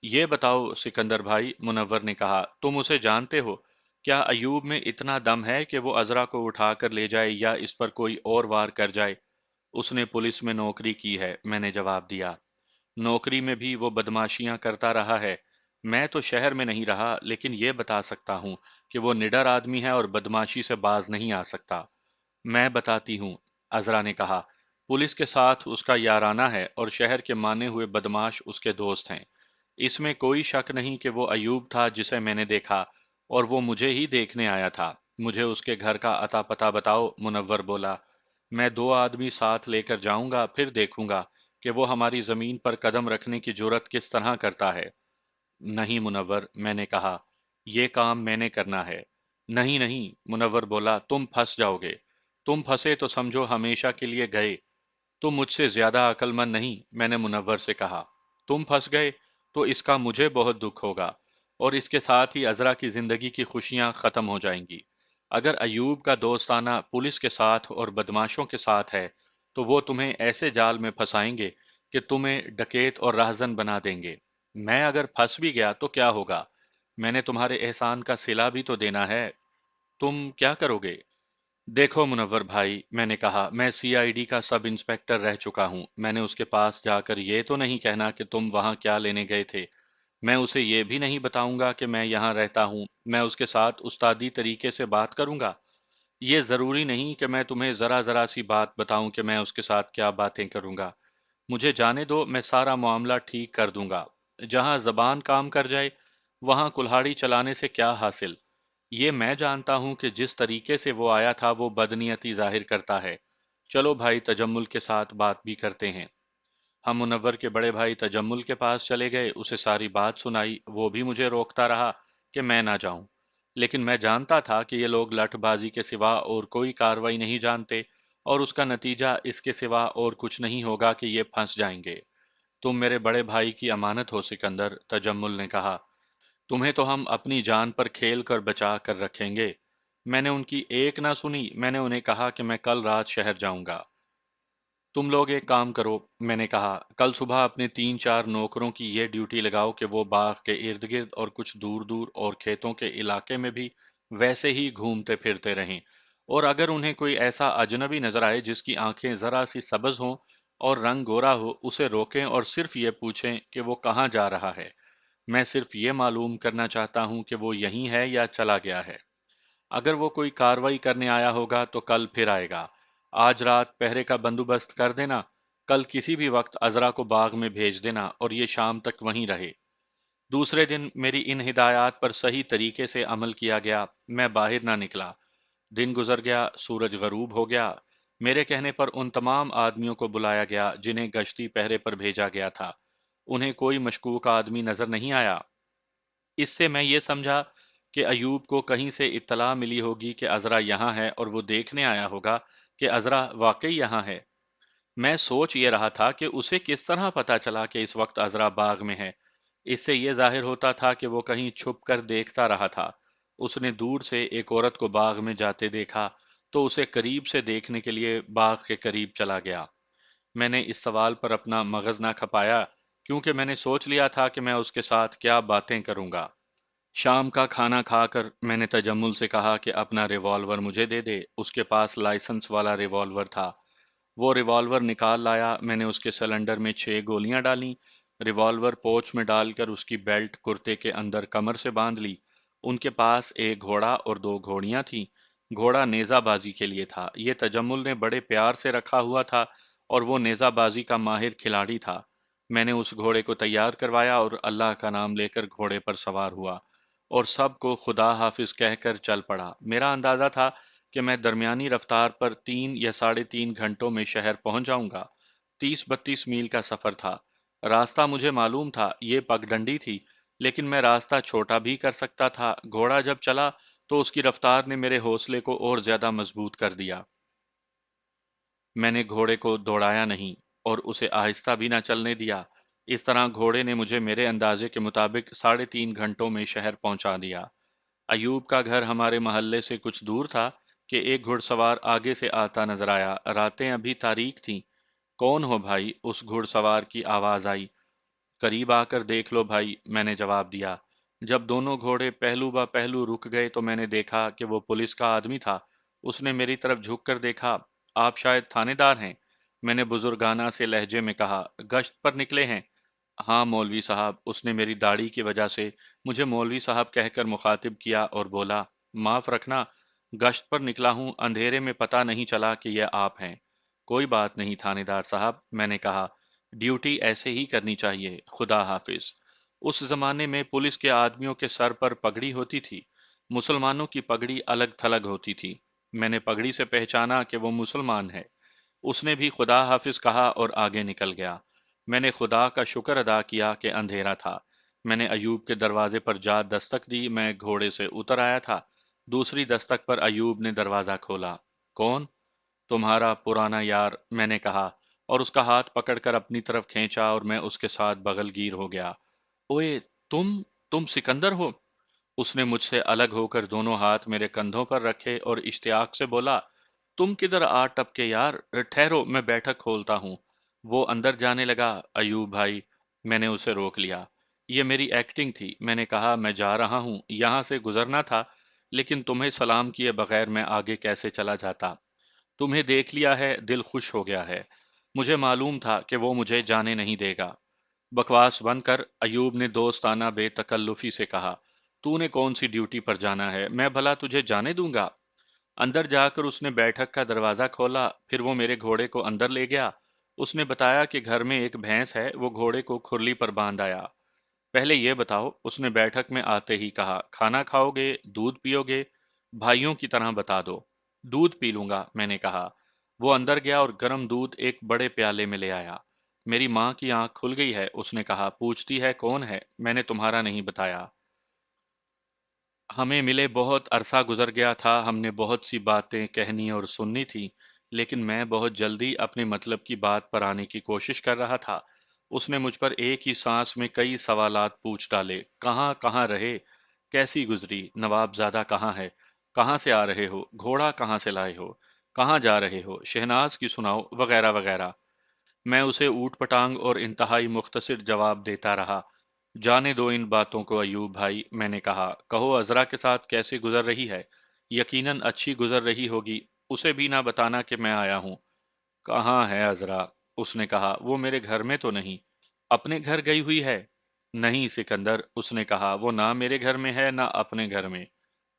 یہ بتاؤ سکندر بھائی، منور نے کہا، تم اسے جانتے ہو؟ کیا ایوب میں اتنا دم ہے کہ وہ عذرا کو اٹھا کر لے جائے یا اس پر کوئی اور وار کر جائے؟ اس نے پولیس میں نوکری کی ہے، میں نے جواب دیا۔ نوکری میں بھی وہ بدماشیاں کرتا رہا ہے۔ میں تو شہر میں نہیں رہا، لیکن یہ بتا سکتا ہوں کہ وہ نڈر آدمی ہے اور بدماشی سے باز نہیں آ سکتا۔ میں بتاتی ہوں، عذرا نے کہا، پولیس کے ساتھ اس کا یارانہ ہے اور شہر کے مانے ہوئے بدماش اس کے دوست ہیں۔ اس میں کوئی شک نہیں کہ وہ ایوب تھا جسے میں نے دیکھا، اور وہ مجھے ہی دیکھنے آیا تھا۔ مجھے اس کے گھر کا اتا پتہ بتاؤ، منور بولا۔ میں دو آدمی ساتھ لے کر جاؤں گا، پھر دیکھوں گا کہ وہ ہماری زمین پر قدم رکھنے کی جرت کس طرح کرتا ہے۔ نہیں منور، میں نے کہا، یہ کام میں نے کرنا ہے۔ نہیں نہیں، منور بولا، تم پھنس جاؤ گے۔ تم پھنسے تو سمجھو ہمیشہ کے لیے گئے۔ تم مجھ سے زیادہ عقل مند نہیں، میں نے منور سے کہا۔ تم پھنس گئے تو اس کا مجھے بہت دکھ ہوگا، اور اس کے ساتھ ہی عذرا کی زندگی کی خوشیاں ختم ہو جائیں گی۔ اگر ایوب کا دوستانہ پولیس کے ساتھ اور بدماشوں کے ساتھ ہے تو وہ تمہیں ایسے جال میں پھنسائیں گے کہ تمہیں ڈکیت اور راہزن بنا دیں گے۔ میں اگر پھنس بھی گیا تو کیا ہوگا؟ میں نے تمہارے احسان کا صلہ بھی تو دینا ہے۔ تم کیا کرو گے؟ دیکھو منور بھائی، میں نے کہا، میں سی آئی ڈی کا سب انسپیکٹر رہ چکا ہوں۔ میں نے اس کے پاس جا کر یہ تو نہیں کہنا کہ تم وہاں کیا لینے گئے تھے۔ میں اسے یہ بھی نہیں بتاؤں گا کہ میں یہاں رہتا ہوں۔ میں اس کے ساتھ استادی طریقے سے بات کروں گا۔ یہ ضروری نہیں کہ میں تمہیں ذرا ذرا سی بات بتاؤں کہ میں اس کے ساتھ کیا باتیں کروں گا۔ مجھے جانے دو، میں سارا معاملہ ٹھیک کر دوں گا۔ جہاں زبان کام کر جائے وہاں کلہاڑی چلانے سے کیا حاصل؟ یہ میں جانتا ہوں کہ جس طریقے سے وہ آیا تھا وہ بدنیتی ظاہر کرتا ہے۔ چلو بھائی، تجمل کے ساتھ بات بھی کرتے ہیں۔ ہم منور کے بڑے بھائی تجمل کے پاس چلے گئے، اسے ساری بات سنائی۔ وہ بھی مجھے روکتا رہا کہ میں نہ جاؤں، لیکن میں جانتا تھا کہ یہ لوگ لٹھ بازی کے سوا اور کوئی کاروائی نہیں جانتے، اور اس کا نتیجہ اس کے سوا اور کچھ نہیں ہوگا کہ یہ پھنس جائیں گے۔ تم میرے بڑے بھائی کی امانت ہو سکندر، تجمل نے کہا۔ تمہیں تو ہم اپنی جان پر کھیل کر بچا کر رکھیں گے۔ میں نے ان کی ایک نہ سنی، میں نے انہیں کہا کہ میں کل رات شہر جاؤں گا۔ تم لوگ ایک کام کرو، میں نے کہا، کل صبح اپنے 3 4 نوکروں کی یہ ڈیوٹی لگاؤ کہ وہ باغ کے ارد گرد اور کچھ دور دور اور کھیتوں کے علاقے میں بھی ویسے ہی گھومتے پھرتے رہیں، اور اگر انہیں کوئی ایسا اجنبی نظر آئے جس کی آنکھیں ذرا سی سبز ہوں اور رنگ گورا ہو، اسے روکیں اور صرف یہ پوچھیں کہ وہ کہاں جا رہا ہے۔ میں صرف یہ معلوم کرنا چاہتا ہوں کہ وہ یہیں ہے یا چلا گیا ہے۔ اگر وہ کوئی کاروائی کرنے آیا ہوگا تو کل پھر آئے گا۔ آج رات پہرے کا بندوبست کر دینا، کل کسی بھی وقت عذرا کو باغ میں بھیج دینا اور یہ شام تک وہیں رہے۔ دوسرے دن میری ان ہدایات پر صحیح طریقے سے عمل کیا گیا، میں باہر نہ نکلا۔ دن گزر گیا، سورج غروب ہو گیا۔ میرے کہنے پر ان تمام آدمیوں کو بلایا گیا جنہیں گشتی پہرے پر بھیجا گیا تھا۔ انہیں کوئی مشکوک آدمی نظر نہیں آیا۔ اس سے میں یہ سمجھا کہ ایوب کو کہیں سے اطلاع ملی ہوگی کہ عذرا یہاں ہے اور وہ دیکھنے آیا ہوگا کہ عذرا واقعی یہاں ہے۔ میں سوچ یہ رہا تھا کہ اسے کس طرح پتا چلا کہ اس وقت عذرا باغ میں ہے۔ اس سے یہ ظاہر ہوتا تھا کہ وہ کہیں چھپ کر دیکھتا رہا تھا۔ اس نے دور سے ایک عورت کو باغ میں جاتے دیکھا تو اسے قریب سے دیکھنے کے لیے باغ کے قریب چلا گیا۔ میں نے اس سوال پر اپنا مغز نہ کھپایا کیونکہ میں نے سوچ لیا تھا کہ میں اس کے ساتھ کیا باتیں کروں گا۔ شام کا کھانا کھا کر میں نے تجمل سے کہا کہ اپنا ریوالور مجھے دے دے۔ اس کے پاس لائسنس والا ریوالور تھا۔ وہ ریوالور نکال لایا، میں نے اس کے سلنڈر میں 6 گولیاں ڈالیں، ریوالور پوچھ میں ڈال کر اس کی بیلٹ کرتے کے اندر کمر سے باندھ لی۔ ان کے پاس ایک گھوڑا اور 2 گھوڑیاں تھیں۔ گھوڑا نیزہ بازی کے لیے تھا۔ یہ تجمل نے بڑے پیار سے رکھا ہوا تھا اور وہ نیزہ بازی کا ماہر کھلاڑی تھا۔ میں نے اس گھوڑے کو تیار کروایا اور اللہ کا نام لے کر گھوڑے پر سوار ہوا اور سب کو خدا حافظ کہہ کر چل پڑا۔ میرا اندازہ تھا کہ میں درمیانی رفتار پر 3 یا 3.5 گھنٹوں میں شہر پہنچ جاؤں گا۔ 30 32 میل کا سفر تھا۔ راستہ مجھے معلوم تھا، یہ پگڈنڈی تھی، لیکن میں راستہ چھوٹا بھی کر سکتا تھا۔ گھوڑا جب چلا تو اس کی رفتار نے میرے حوصلے کو اور زیادہ مضبوط کر دیا۔ میں نے گھوڑے کو دوڑایا نہیں اور اسے آہستہ بھی نہ چلنے دیا۔ اس طرح گھوڑے نے مجھے میرے اندازے کے مطابق 3.5 گھنٹوں میں شہر پہنچا دیا۔ ایوب کا گھر ہمارے محلے سے کچھ دور تھا کہ ایک گھڑ سوار آگے سے آتا نظر آیا۔ راتیں ابھی تاریک تھیں۔ کون ہو بھائی؟ اس گھڑ سوار کی آواز آئی۔ قریب آ کر دیکھ لو بھائی، میں نے جواب دیا۔ جب دونوں گھوڑے پہلو با پہلو رک گئے تو میں نے دیکھا کہ وہ پولیس کا آدمی تھا۔ اس نے میری طرف جھک کر دیکھا۔ آپ شاید تھانے دار ہیں؟ میں نے بزرگانہ سے لہجے میں کہا۔ گشت پر نکلے ہیں؟ ہاں مولوی صاحب۔ اس نے میری داڑھی کی وجہ سے مجھے مولوی صاحب کہہ کر مخاطب کیا اور بولا، معاف رکھنا، گشت پر نکلا ہوں، اندھیرے میں پتہ نہیں چلا کہ یہ آپ ہیں۔ کوئی بات نہیں تھانے دار صاحب، میں نے کہا، ڈیوٹی ایسے ہی کرنی چاہیے، خدا حافظ۔ اس زمانے میں پولیس کے آدمیوں کے سر پر پگڑی ہوتی تھی۔ مسلمانوں کی پگڑی الگ تھلگ ہوتی تھی۔ میں نے پگڑی سے پہچانا کہ وہ مسلمان ہے۔ اس نے بھی خدا حافظ کہا اور آگے نکل گیا۔ میں نے خدا کا شکر ادا کیا کہ اندھیرا تھا۔ میں نے ایوب کے دروازے پر جا دستک دی۔ میں گھوڑے سے اتر آیا تھا۔ دوسری دستک پر ایوب نے دروازہ کھولا۔ کون؟ تمہارا پرانا یار، میں نے کہا اور اس کا ہاتھ پکڑ کر اپنی طرف کھینچا اور میں اس کے ساتھ بغل گیر ہو گیا۔ اوئے، تم سکندر ہو؟ اس نے مجھ سے الگ ہو کر دونوں ہاتھ میرے کندھوں پر رکھے اور اشتیاق سے بولا، تم کدھر آ ٹپکے یار، ٹھہرو میں بیٹھک کھولتا ہوں۔ وہ اندر جانے لگا۔ ایوب بھائی، میں نے اسے روک لیا۔ یہ میری ایکٹنگ تھی۔ میں نے کہا، میں جا رہا ہوں، یہاں سے گزرنا تھا، لیکن تمہیں سلام کیے بغیر میں آگے کیسے چلا جاتا؟ تمہیں دیکھ لیا ہے، دل خوش ہو گیا ہے۔ مجھے معلوم تھا کہ وہ مجھے جانے نہیں دے گا۔ بکواس بند کر، ایوب نے دوستانہ بے تکلفی سے کہا، تو نے کون سی ڈیوٹی پر جانا ہے؟ میں بھلا تجھے جانے دوں گا؟ اندر جا کر اس نے بیٹھک کا دروازہ کھولا، پھر وہ میرے گھوڑے کو اندر لے گیا۔ اس نے بتایا کہ گھر میں ایک بھینس ہے، وہ گھوڑے کو کھرلی پر باندھ آیا۔ پہلے یہ بتاؤ، اس نے بیٹھک میں آتے ہی کہا، کھانا کھاؤ گے، دودھ پیو گے؟ بھائیوں کی طرح بتا دو۔ دودھ پی لوں گا، میں نے کہا۔ وہ اندر گیا اور گرم دودھ ایک بڑے پیالے میں لے آیا۔ میری ماں کی آنکھ کھل گئی ہے، اس نے کہا۔ پوچھتی ہے کون ہے؟ میں نے تمہارا نہیں بتایا۔ ہمیں ملے بہت عرصہ گزر گیا تھا، ہم نے بہت سی باتیں کہنی اور سننی تھی، لیکن میں بہت جلدی اپنے مطلب کی بات پر آنے کی کوشش کر رہا تھا۔ اس نے مجھ پر ایک ہی سانس میں کئی سوالات پوچھ ڈالے۔ کہاں کہاں رہے؟ کیسی گزری؟ نواب زادہ کہاں ہے؟ کہاں سے آ رہے ہو؟ گھوڑا کہاں سے لائے ہو؟ کہاں جا رہے ہو؟ شہناز کی سناؤ، وغیرہ وغیرہ۔ میں اسے اوٹ پٹانگ اور انتہائی مختصر جواب دیتا رہا۔ جانے دو ان باتوں کو ایوب بھائی، میں نے کہا۔ کہو عذرا کے ساتھ کیسے گزر رہی ہے؟ یقیناً اچھی گزر رہی ہوگی، اسے بھی نہ بتانا کہ میں آیا ہوں۔ کہاں ہے عذرا؟ اس نے کہا۔ وہ میرے گھر میں تو نہیں۔ اپنے گھر گئی ہوئی ہے؟ نہیں سکندر، اس نے کہا، وہ نہ میرے گھر میں ہے نہ اپنے گھر میں۔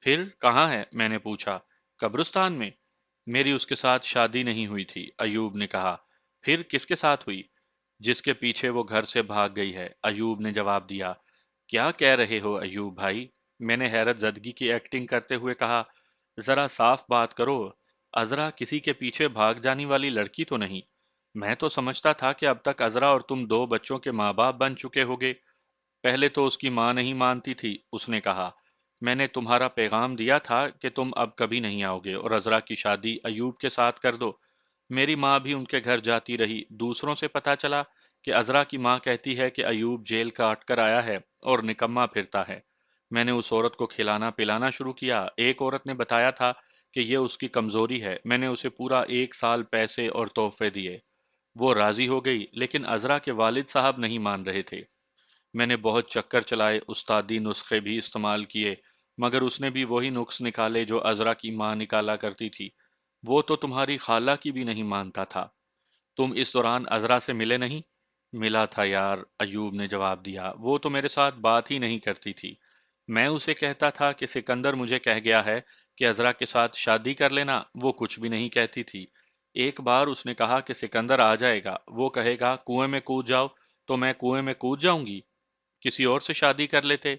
پھر کہاں ہے؟ میں نے پوچھا۔ قبرستان میں۔ میری اس کے ساتھ شادی نہیں ہوئی تھی، ایوب نے کہا۔ پھر کس کے ساتھ ہوئی؟ جس کے پیچھے وہ گھر سے بھاگ گئی ہے، ایوب نے جواب دیا۔ کیا کہہ رہے ہو ایوب بھائی؟ میں نے حیرت زدگی کی ایکٹنگ کرتے ہوئے کہا۔ ذرا صاف بات کرو، عذرا کسی کے پیچھے بھاگ جانے والی لڑکی تو نہیں؟ میں تو سمجھتا تھا کہ اب تک عذرا اور تم دو بچوں کے ماں باپ بن چکے ہوگے۔ پہلے تو اس کی ماں نہیں مانتی تھی، اس نے کہا۔ میں نے تمہارا پیغام دیا تھا کہ تم اب کبھی نہیں آؤ گے اور عذرا کی شادی ایوب کے ساتھ کر دو۔ میری ماں بھی ان کے گھر جاتی رہی، دوسروں سے پتا چلا کہ عذرا کی ماں کہتی ہے کہ ایوب جیل کاٹ کر آیا ہے اور نکما پھرتا ہے۔ میں نے اس عورت کو کھلانا پلانا شروع کیا۔ ایک عورت نے بتایا تھا کہ یہ اس کی کمزوری ہے۔ میں نے اسے پورا 1 سال پیسے اور تحفے دیے۔ وہ راضی ہو گئی، لیکن عذرا کے والد صاحب نہیں مان رہے تھے۔ میں نے بہت چکر چلائے، استادی نسخے بھی استعمال کیے، مگر اس نے بھی وہی نقص نکالے جو عذرا کی ماں نکالا کرتی تھی۔ وہ تو تمہاری خالہ کی بھی نہیں مانتا تھا۔ تم اس دوران عذرا سے ملے نہیں؟ ملا تھا یار، ایوب نے جواب دیا۔ وہ تو میرے ساتھ بات ہی نہیں کرتی تھی۔ میں اسے کہتا تھا کہ سکندر مجھے کہہ گیا ہے کہ عذرا کے ساتھ شادی کر لینا، وہ کچھ بھی نہیں کہتی تھی۔ ایک بار اس نے کہا کہ سکندر آ جائے گا، وہ کہے گا کنویں میں کود جاؤ، تو میں کنویں میں کود جاؤں گی۔ کسی اور سے شادی کر لیتے۔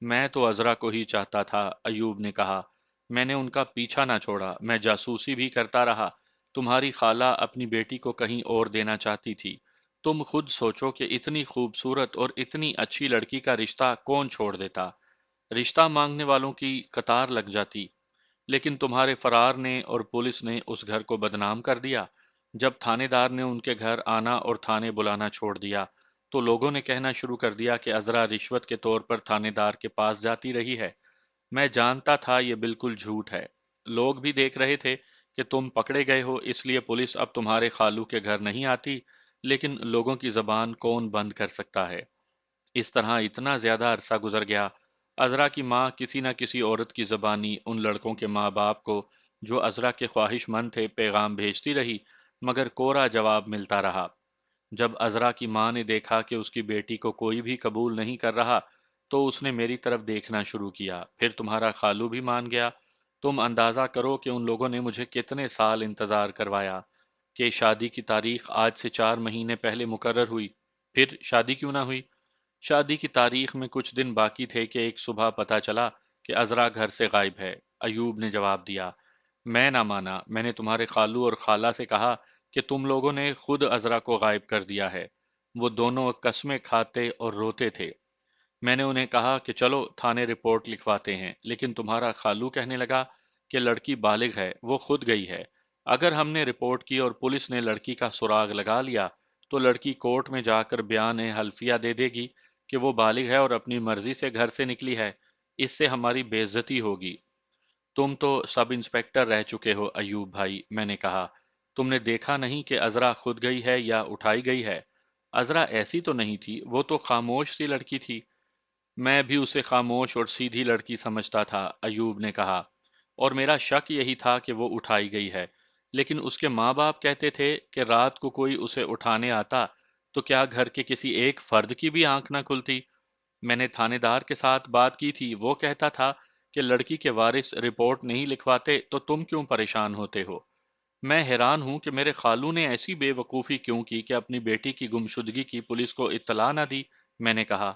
میں تو عذرا کو ہی چاہتا تھا، ایوب نے کہا۔ میں نے ان کا پیچھا نہ چھوڑا، میں جاسوسی بھی کرتا رہا۔ تمہاری خالہ اپنی بیٹی کو کہیں اور دینا چاہتی تھی۔ تم خود سوچو کہ اتنی خوبصورت اور اتنی اچھی لڑکی کا رشتہ کون چھوڑ دیتا؟ رشتہ مانگنے والوں کی قطار لگ جاتی۔ لیکن تمہارے فرار نے اور پولیس نے اس گھر کو بدنام کر دیا۔ جب تھانے دار نے ان کے گھر آنا اور تھانے بلانا چھوڑ دیا، تو لوگوں نے کہنا شروع کر دیا کہ عذرا رشوت کے طور پر تھانے دار کے پاس جاتی رہی ہے۔ میں جانتا تھا یہ بالکل جھوٹ ہے۔ لوگ بھی دیکھ رہے تھے کہ تم پکڑے گئے ہو، اس لیے پولیس اب تمہارے خالو کے گھر نہیں آتی، لیکن لوگوں کی زبان کون بند کر سکتا ہے؟ اس طرح اتنا زیادہ عرصہ گزر گیا۔ عذرا کی ماں کسی نہ کسی عورت کی زبانی ان لڑکوں کے ماں باپ کو جو عذرا کے خواہش مند تھے پیغام بھیجتی رہی، مگر کوڑا جواب ملتا رہا۔ جب عذرا کی ماں نے دیکھا کہ اس کی بیٹی کو کوئی بھی قبول نہیں کر رہا، تو اس نے میری طرف دیکھنا شروع کیا۔ پھر تمہارا خالو بھی مان گیا۔ تم اندازہ کرو کہ ان لوگوں نے مجھے کتنے سال انتظار کروایا کہ شادی کی تاریخ آج سے 4 مہینے پہلے مقرر ہوئی۔ پھر شادی کیوں نہ ہوئی؟ شادی کی تاریخ میں کچھ دن باقی تھے کہ ایک صبح پتا چلا کہ عذرا گھر سے غائب ہے، ایوب نے جواب دیا۔ میں نہ مانا۔ میں نے تمہارے خالو اور خالہ سے کہا کہ تم لوگوں نے خود عذرا کو غائب کر دیا ہے۔ وہ دونوں قسمیں کھاتے اور روتے تھے۔ میں نے انہیں کہا کہ چلو تھانے رپورٹ لکھواتے ہیں، لیکن تمہارا خالو کہنے لگا کہ لڑکی بالغ ہے، وہ خود گئی ہے۔ اگر ہم نے رپورٹ کی اور پولیس نے لڑکی کا سراغ لگا لیا، تو لڑکی کورٹ میں جا کر بیان حلفیہ دے دے گی کہ وہ بالغ ہے اور اپنی مرضی سے گھر سے نکلی ہے۔ اس سے ہماری بے عزتی ہوگی۔ تم تو سب انسپیکٹر رہ چکے ہو ایوب بھائی، میں نے کہا۔ تم نے دیکھا نہیں کہ عذرا خود گئی ہے یا اٹھائی گئی ہے؟ عذرا ایسی تو نہیں تھی، وہ تو خاموش سی لڑکی تھی۔ میں بھی اسے خاموش اور سیدھی لڑکی سمجھتا تھا، ایوب نے کہا، اور میرا شک یہی تھا کہ وہ اٹھائی گئی ہے۔ لیکن اس کے ماں باپ کہتے تھے کہ رات کو کوئی اسے اٹھانے آتا تو کیا گھر کے کسی ایک فرد کی بھی آنکھ نہ کھلتی؟ میں نے تھانے دار کے ساتھ بات کی تھی، وہ کہتا تھا کہ لڑکی کے وارث رپورٹ نہیں لکھواتے تو تم کیوں پریشان ہوتے ہو؟ میں حیران ہوں کہ میرے خالو نے ایسی بے وقوفی کیوں کی کہ اپنی بیٹی کی گمشدگی کی پولیس کو اطلاع نہ دی، میں نے کہا۔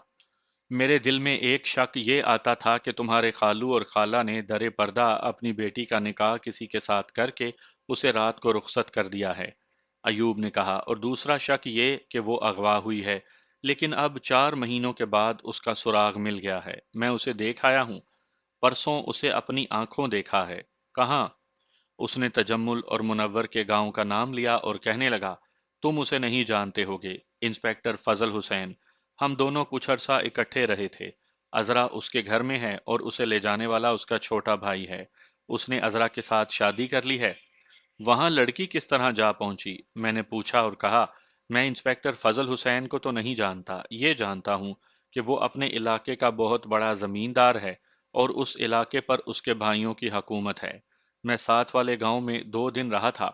میرے دل میں ایک شک یہ آتا تھا کہ تمہارے خالو اور خالہ نے در پردہ اپنی بیٹی کا نکاح کسی کے ساتھ کر کے اسے رات کو رخصت کر دیا ہے، ایوب نے کہا، اور دوسرا شک یہ کہ وہ اغوا ہوئی ہے، لیکن اب 4 مہینوں کے بعد اس کا سراغ مل گیا ہے۔ میں اسے دیکھ آیا ہوں، پرسوں اسے اپنی آنکھوں دیکھا ہے۔ کہاں؟ اس نے تجمل اور منور کے گاؤں کا نام لیا اور کہنے لگا، تم اسے نہیں جانتے ہوگے، انسپیکٹر فضل حسین۔ ہم دونوں کچھ عرصہ اکٹھے رہے تھے۔ عذرا اس کے گھر میں ہے اور اسے لے جانے والا اس کا چھوٹا بھائی ہے۔ اس نے عذرا کے ساتھ شادی کر لی ہے؟ وہاں لڑکی کس طرح جا پہنچی؟ میں نے پوچھا اور کہا، میں انسپیکٹر فضل حسین کو تو نہیں جانتا، یہ جانتا ہوں کہ وہ اپنے علاقے کا بہت بڑا زمیندار ہے اور اس علاقے پر اس کے بھائیوں کی حکومت ہے۔ میں ساتھ والے گاؤں میں 2 دن رہا تھا۔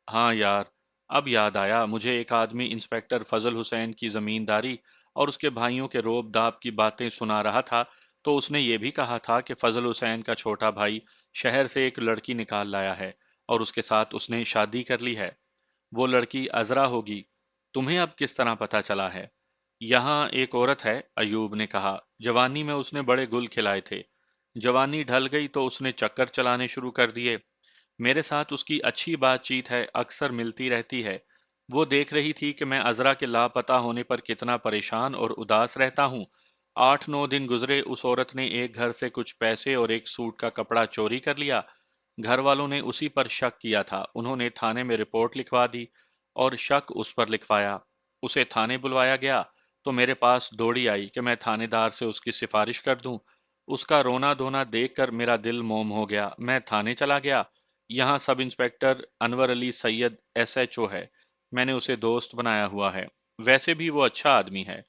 ہاں یار، اب یاد آیا، مجھے ایک آدمی انسپیکٹر فضل حسین کی زمینداری اور اس کے بھائیوں کے روب داب کی باتیں سنا رہا تھا، تو اس نے یہ بھی کہا تھا کہ فضل حسین کا چھوٹا بھائی شہر سے ایک لڑکی نکال لایا ہے اور اس کے ساتھ اس نے شادی کر لی ہے۔ وہ لڑکی عذرا ہوگی۔ تمہیں اب کس طرح پتا چلا ہے؟ یہاں ایک عورت ہے، ایوب نے کہا، جوانی میں اس نے بڑے گل کھلائے تھے، جوانی ڈھل گئی تو اس نے چکر چلانے شروع کر دیے۔ میرے ساتھ اس کی اچھی بات چیت ہے، اکثر ملتی رہتی ہے۔ وہ دیکھ رہی تھی کہ میں عذرا کے لاپتہ ہونے پر کتنا پریشان اور اداس رہتا ہوں۔ 8 9 دن گزرے، اس عورت نے ایک گھر سے کچھ پیسے اور ایک سوٹ کا کپڑا چوری کر لیا۔ گھر والوں نے اسی پر شک کیا تھا، انہوں نے تھانے میں رپورٹ لکھوا دی اور شک اس پر لکھوایا۔ اسے تھانے بلوایا گیا تو میرے پاس دوڑی آئی کہ میں تھانے دار سے اس کی سفارش کر دوں۔ اس کا رونا دھونا دیکھ کر میرا دل موم ہو گیا۔ میں تھانے چلا گیا۔ یہاں سب انسپیکٹر انور علی سید ایس ایچ او ہے، میں نے اسے دوست بنایا ہوا ہے، ویسے بھی وہ اچھا آدمی ہے۔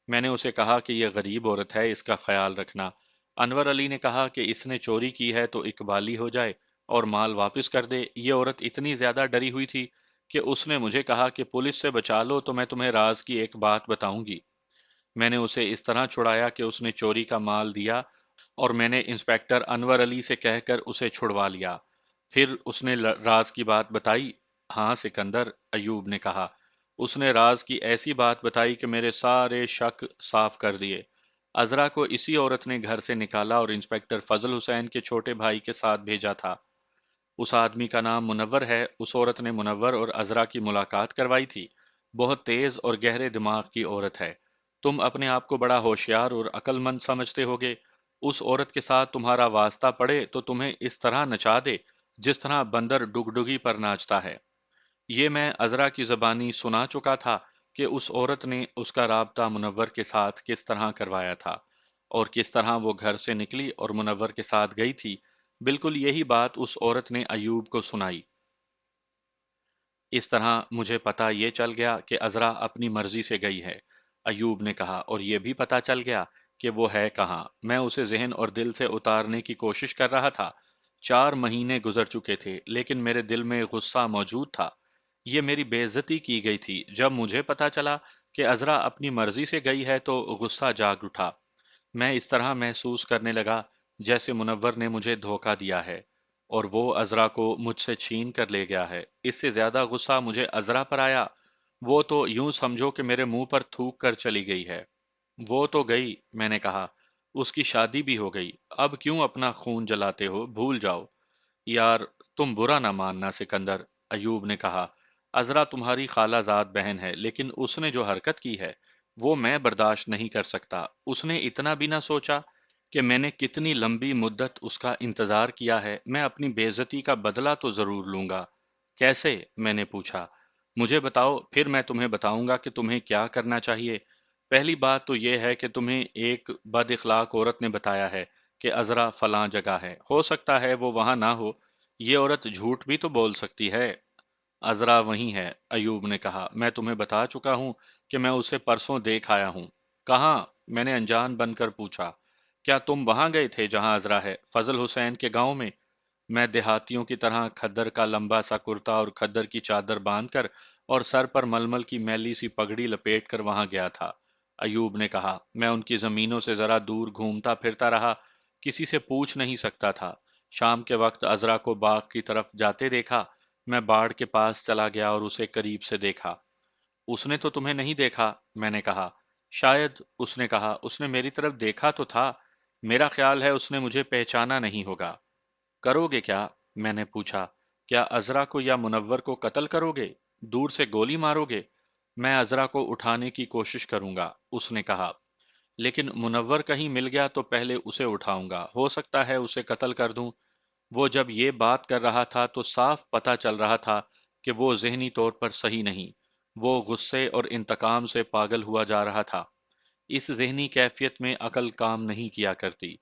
میں نے اسے کہا کہ یہ غریب عورت ہے، اس کا خیال رکھنا۔ انور علی نے کہا کہ اس نے چوری کی ہے تو اقبالی ہو جائے اور مال واپس کر دے۔ یہ عورت اتنی زیادہ ڈری ہوئی تھی کہ اس نے مجھے کہا کہ پولیس سے بچا لو تو میں تمہیں راز کی ایک بات بتاؤں گی۔ میں نے اسے اس طرح چھڑایا کہ اس نے چوری کا مال دیا اور میں نے انسپیکٹر انور علی سے کہہ کر اسے چھڑوا لیا۔ پھر اس نے راز کی بات بتائی؟ ہاں سکندر، ایوب نے کہا، اس نے راز کی ایسی بات بتائی کہ میرے سارے شک صاف کر دیے۔ عذرا کو اسی عورت نے گھر سے نکالا اور انسپیکٹر فضل حسین کے چھوٹے بھائی کے ساتھ بھیجا تھا۔ اس آدمی کا نام منور ہے۔ اس عورت نے منور اور عذرا کی ملاقات کروائی تھی۔ بہت تیز اور گہرے دماغ کی عورت ہے۔ تم اپنے آپ کو بڑا ہوشیار اور عقل مند سمجھتے ہوگے۔ اس عورت کے ساتھ تمہارا واسطہ پڑے تو تمہیں اس طرح نچا دے جس طرح بندر ڈگڈگی پر ناچتا ہے۔ یہ میں عذرا کی زبانی سنا چکا تھا کہ اس عورت نے اس کا رابطہ منور کے ساتھ کس طرح کروایا تھا اور کس طرح وہ گھر سے نکلی اور منور کے ساتھ گئی تھی۔ بالکل یہی بات اس عورت نے ایوب کو سنائی۔ اس طرح مجھے پتا یہ چل گیا کہ عذرا اپنی مرضی سے گئی ہے، ایوب نے کہا، اور یہ بھی پتا چل گیا کہ وہ ہے کہاں۔ میں اسے ذہن اور دل سے اتارنے کی کوشش کر رہا تھا۔ 4 مہینے گزر چکے تھے لیکن میرے دل میں غصہ موجود تھا۔ یہ میری بے عزتی کی گئی تھی۔ جب مجھے پتا چلا کہ عذرا اپنی مرضی سے گئی ہے تو غصہ جاگ اٹھا۔ میں اس طرح محسوس کرنے لگا جیسے منور نے مجھے دھوکہ دیا ہے اور وہ عذرا کو مجھ سے چھین کر لے گیا ہے۔ اس سے زیادہ غصہ مجھے عذرا پر آیا۔ وہ تو یوں سمجھو کہ میرے منہ پر تھوک کر چلی گئی ہے۔ وہ تو گئی، میں نے کہا، اس کی شادی بھی ہو گئی، اب کیوں اپنا خون جلاتے ہو؟ بھول جاؤ۔ یار، تم برا نہ ماننا سکندر، ایوب نے کہا، عذرا تمہاری خالہ زاد بہن ہے لیکن اس نے جو حرکت کی ہے وہ میں برداشت نہیں کر سکتا۔ اس نے اتنا بھی نہ سوچا کہ میں نے کتنی لمبی مدت اس کا انتظار کیا ہے۔ میں اپنی بے عزتی کا بدلہ تو ضرور لوں گا۔ کیسے؟ میں نے پوچھا۔ مجھے بتاؤ، پھر میں تمہیں بتاؤں گا کہ تمہیں کیا کرنا چاہیے۔ پہلی بات تو یہ ہے کہ تمہیں ایک بد اخلاق عورت نے بتایا ہے کہ عذرا فلاں جگہ ہے۔ ہو سکتا ہے وہ وہاں نہ ہو، یہ عورت جھوٹ بھی تو بول سکتی ہے۔ عذرا وہی ہے، ایوب نے کہا، میں تمہیں بتا چکا ہوں کہ میں اسے پرسوں دیکھ آیا ہوں۔ کہاں؟ میں نے انجان بن کر پوچھا۔ کیا تم وہاں گئے تھے جہاں عذرا ہے، فضل حسین کے گاؤں میں؟ میں دیہاتیوں کی طرح کھدر کا لمبا سا کرتا اور کھدر کی چادر باندھ کر اور سر پر ململ کی میلی سی پگڑی لپیٹ کر وہاں گیا تھا، ایوب نے کہا۔ میں ان کی زمینوں سے ذرا دور گھومتا پھرتا رہا، کسی سے پوچھ نہیں سکتا تھا۔ شام کے وقت عذرا کو باغ کی طرف جاتے دیکھا۔ میں باڑ کے پاس چلا گیا اور اسے قریب سے دیکھا۔ اس نے تو تمہیں نہیں دیکھا، میں نے کہا۔ شاید، اس نے کہا، اس نے میری طرف دیکھا تو تھا، میرا خیال ہے اس نے مجھے پہچانا نہیں ہوگا۔ کرو گے کیا؟ میں نے پوچھا۔ کیا عذرا کو یا منور کو قتل کرو گے؟ دور سے گولی مارو گے؟ میں عذرا کو اٹھانے کی کوشش کروں گا، اس نے کہا، لیکن منور کہیں مل گیا تو پہلے اسے اٹھاؤں گا، ہو سکتا ہے اسے قتل کر دوں۔ وہ جب یہ بات کر رہا تھا تو صاف پتہ چل رہا تھا کہ وہ ذہنی طور پر صحیح نہیں۔ وہ غصے اور انتقام سے پاگل ہوا جا رہا تھا۔ اس ذہنی کیفیت میں عقل کام نہیں کیا کرتی۔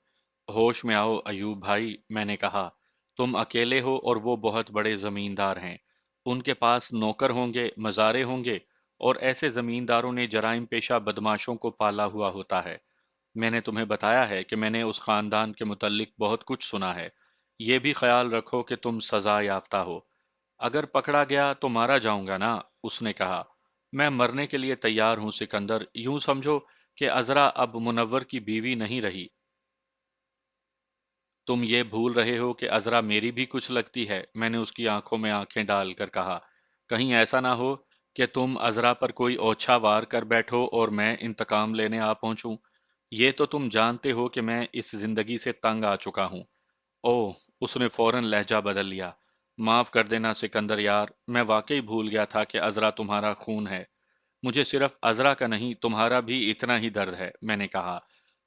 ہوش میں آؤ ایوب بھائی، میں نے کہا، تم اکیلے ہو اور وہ بہت بڑے زمیندار ہیں۔ ان کے پاس نوکر ہوں گے، مزارے ہوں گے، اور ایسے زمینداروں نے جرائم پیشہ بدماشوں کو پالا ہوا ہوتا ہے۔ میں نے تمہیں بتایا ہے کہ میں نے اس خاندان کے متعلق بہت کچھ سنا ہے۔ یہ بھی خیال رکھو کہ تم سزا یافتہ ہو۔ اگر پکڑا گیا تو مارا جاؤں گا نا؟ اس نے کہا۔ میں مرنے کے لیے تیار ہوں سکندر، یوں سمجھو کہ عذرا اب منور کی بیوی نہیں رہی۔ تم یہ بھول رہے ہو کہ عذرا میری بھی کچھ لگتی ہے، میں نے اس کی آنکھوں میں آنکھیں ڈال کر کہا۔ کہیں ایسا نہ ہو کہ تم عذرا پر کوئی اوچھا وار کر بیٹھو اور میں انتقام لینے آ پہنچوں۔ یہ تو تم جانتے ہو کہ میں اس زندگی سے تنگ آ چکا ہوں۔ اوہ، اس نے فوراً لہجہ بدل لیا۔ معاف کر دینا سکندر یار، میں واقعی بھول گیا تھا کہ عذرا تمہارا خون ہے۔ مجھے صرف عذرا کا نہیں، تمہارا بھی اتنا ہی درد ہے، میں نے کہا۔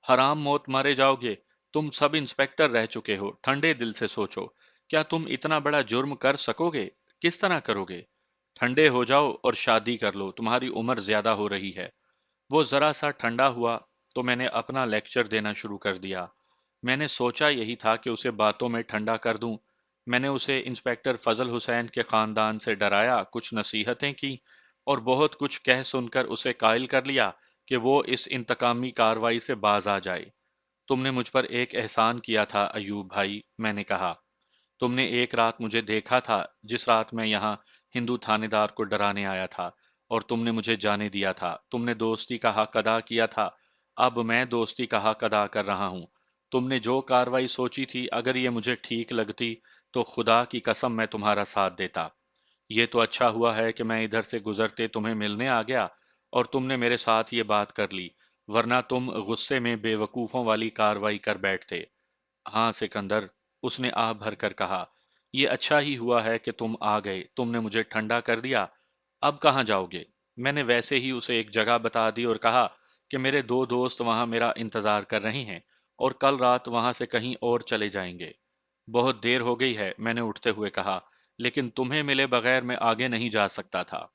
حرام موت مارے جاؤ گے؟ تم سب انسپیکٹر رہ چکے ہو، ٹھنڈے دل سے سوچو۔ کیا تم اتنا بڑا جرم کر سکو گے؟ کس طرح کرو گے؟ ٹھنڈے ہو جاؤ اور شادی کر لو، تمہاری عمر زیادہ ہو رہی ہے۔ وہ ذرا سا ٹھنڈا ہوا تو میں نے اپنا لیکچر دینا شروع کر دیا۔ میں نے سوچا یہی تھا کہ اسے باتوں میں ٹھنڈا کر دوں۔ میں نے اسے انسپیکٹر فضل حسین کے خاندان سے ڈرایا، کچھ نصیحتیں کی، اور بہت کچھ کہہ سن کر اسے قائل کر لیا کہ وہ اس انتقامی کارروائی سے باز آ جائے۔ تم نے مجھ پر ایک احسان کیا تھا ایوب بھائی، میں نے کہا۔ تم نے ایک رات مجھے دیکھا تھا، جس رات میں یہاں ہندو تھانے دار کو ڈرانے آیا تھا، اور تم نے مجھے جانے دیا تھا۔ تم نے دوستی کا حق ادا کیا تھا، اب میں دوستی کا حق ادا کر رہا ہوں۔ تم نے جو کاروائی سوچی تھی، اگر یہ مجھے ٹھیک لگتی تو خدا کی قسم میں تمہارا ساتھ دیتا۔ یہ تو اچھا ہوا ہے کہ میں ادھر سے گزرتے تمہیں ملنے آ گیا اور تم نے میرے ساتھ یہ بات کر لی، ورنہ تم غصے میں بے وقوفوں والی کاروائی کر بیٹھتے۔ ہاں سکندر، اس نے آہ بھر کر کہا، یہ اچھا ہی ہوا ہے کہ تم آ گئے، تم نے مجھے ٹھنڈا کر دیا۔ اب کہاں جاؤ گے؟ میں نے ویسے ہی اسے ایک جگہ بتا دی اور کہا کہ میرے دو دوست وہاں میرا انتظار کر رہے ہیں اور کل رات وہاں سے کہیں اور چلے جائیں گے۔ بہت دیر ہو گئی ہے، میں نے اٹھتے ہوئے کہا، لیکن تمہیں ملے بغیر میں آگے نہیں جا سکتا تھا۔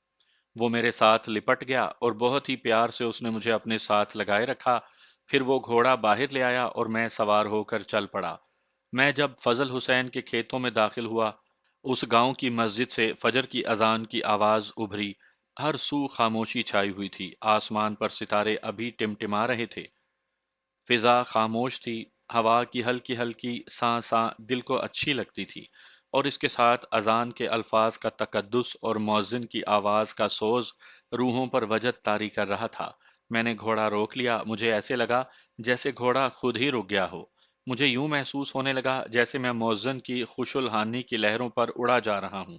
وہ میرے ساتھ لپٹ گیا اور بہت ہی پیار سے اس نے مجھے اپنے ساتھ لگائے رکھا۔ پھر وہ گھوڑا باہر لے آیا اور میں سوار ہو کر چل پڑا۔ میں جب فضل حسین کے کھیتوں میں داخل ہوا، اس گاؤں کی مسجد سے فجر کی اذان کی آواز ابھری۔ ہر سو خاموشی چھائی ہوئی تھی، آسمان پر ستارے ابھی ٹمٹما رہے تھے۔ فضا خاموش تھی، ہوا کی ہلکی ہلکی ساں ساں دل کو اچھی لگتی تھی، اور اس کے ساتھ اذان کے الفاظ کا تقدس اور مؤذن کی آواز کا سوز روحوں پر وجد طاری کر رہا تھا۔ میں نے گھوڑا روک لیا، مجھے ایسے لگا جیسے گھوڑا خود ہی رک گیا ہو۔ مجھے یوں محسوس ہونے لگا جیسے میں مؤذن کی خوش الحانی کی لہروں پر اڑا جا رہا ہوں۔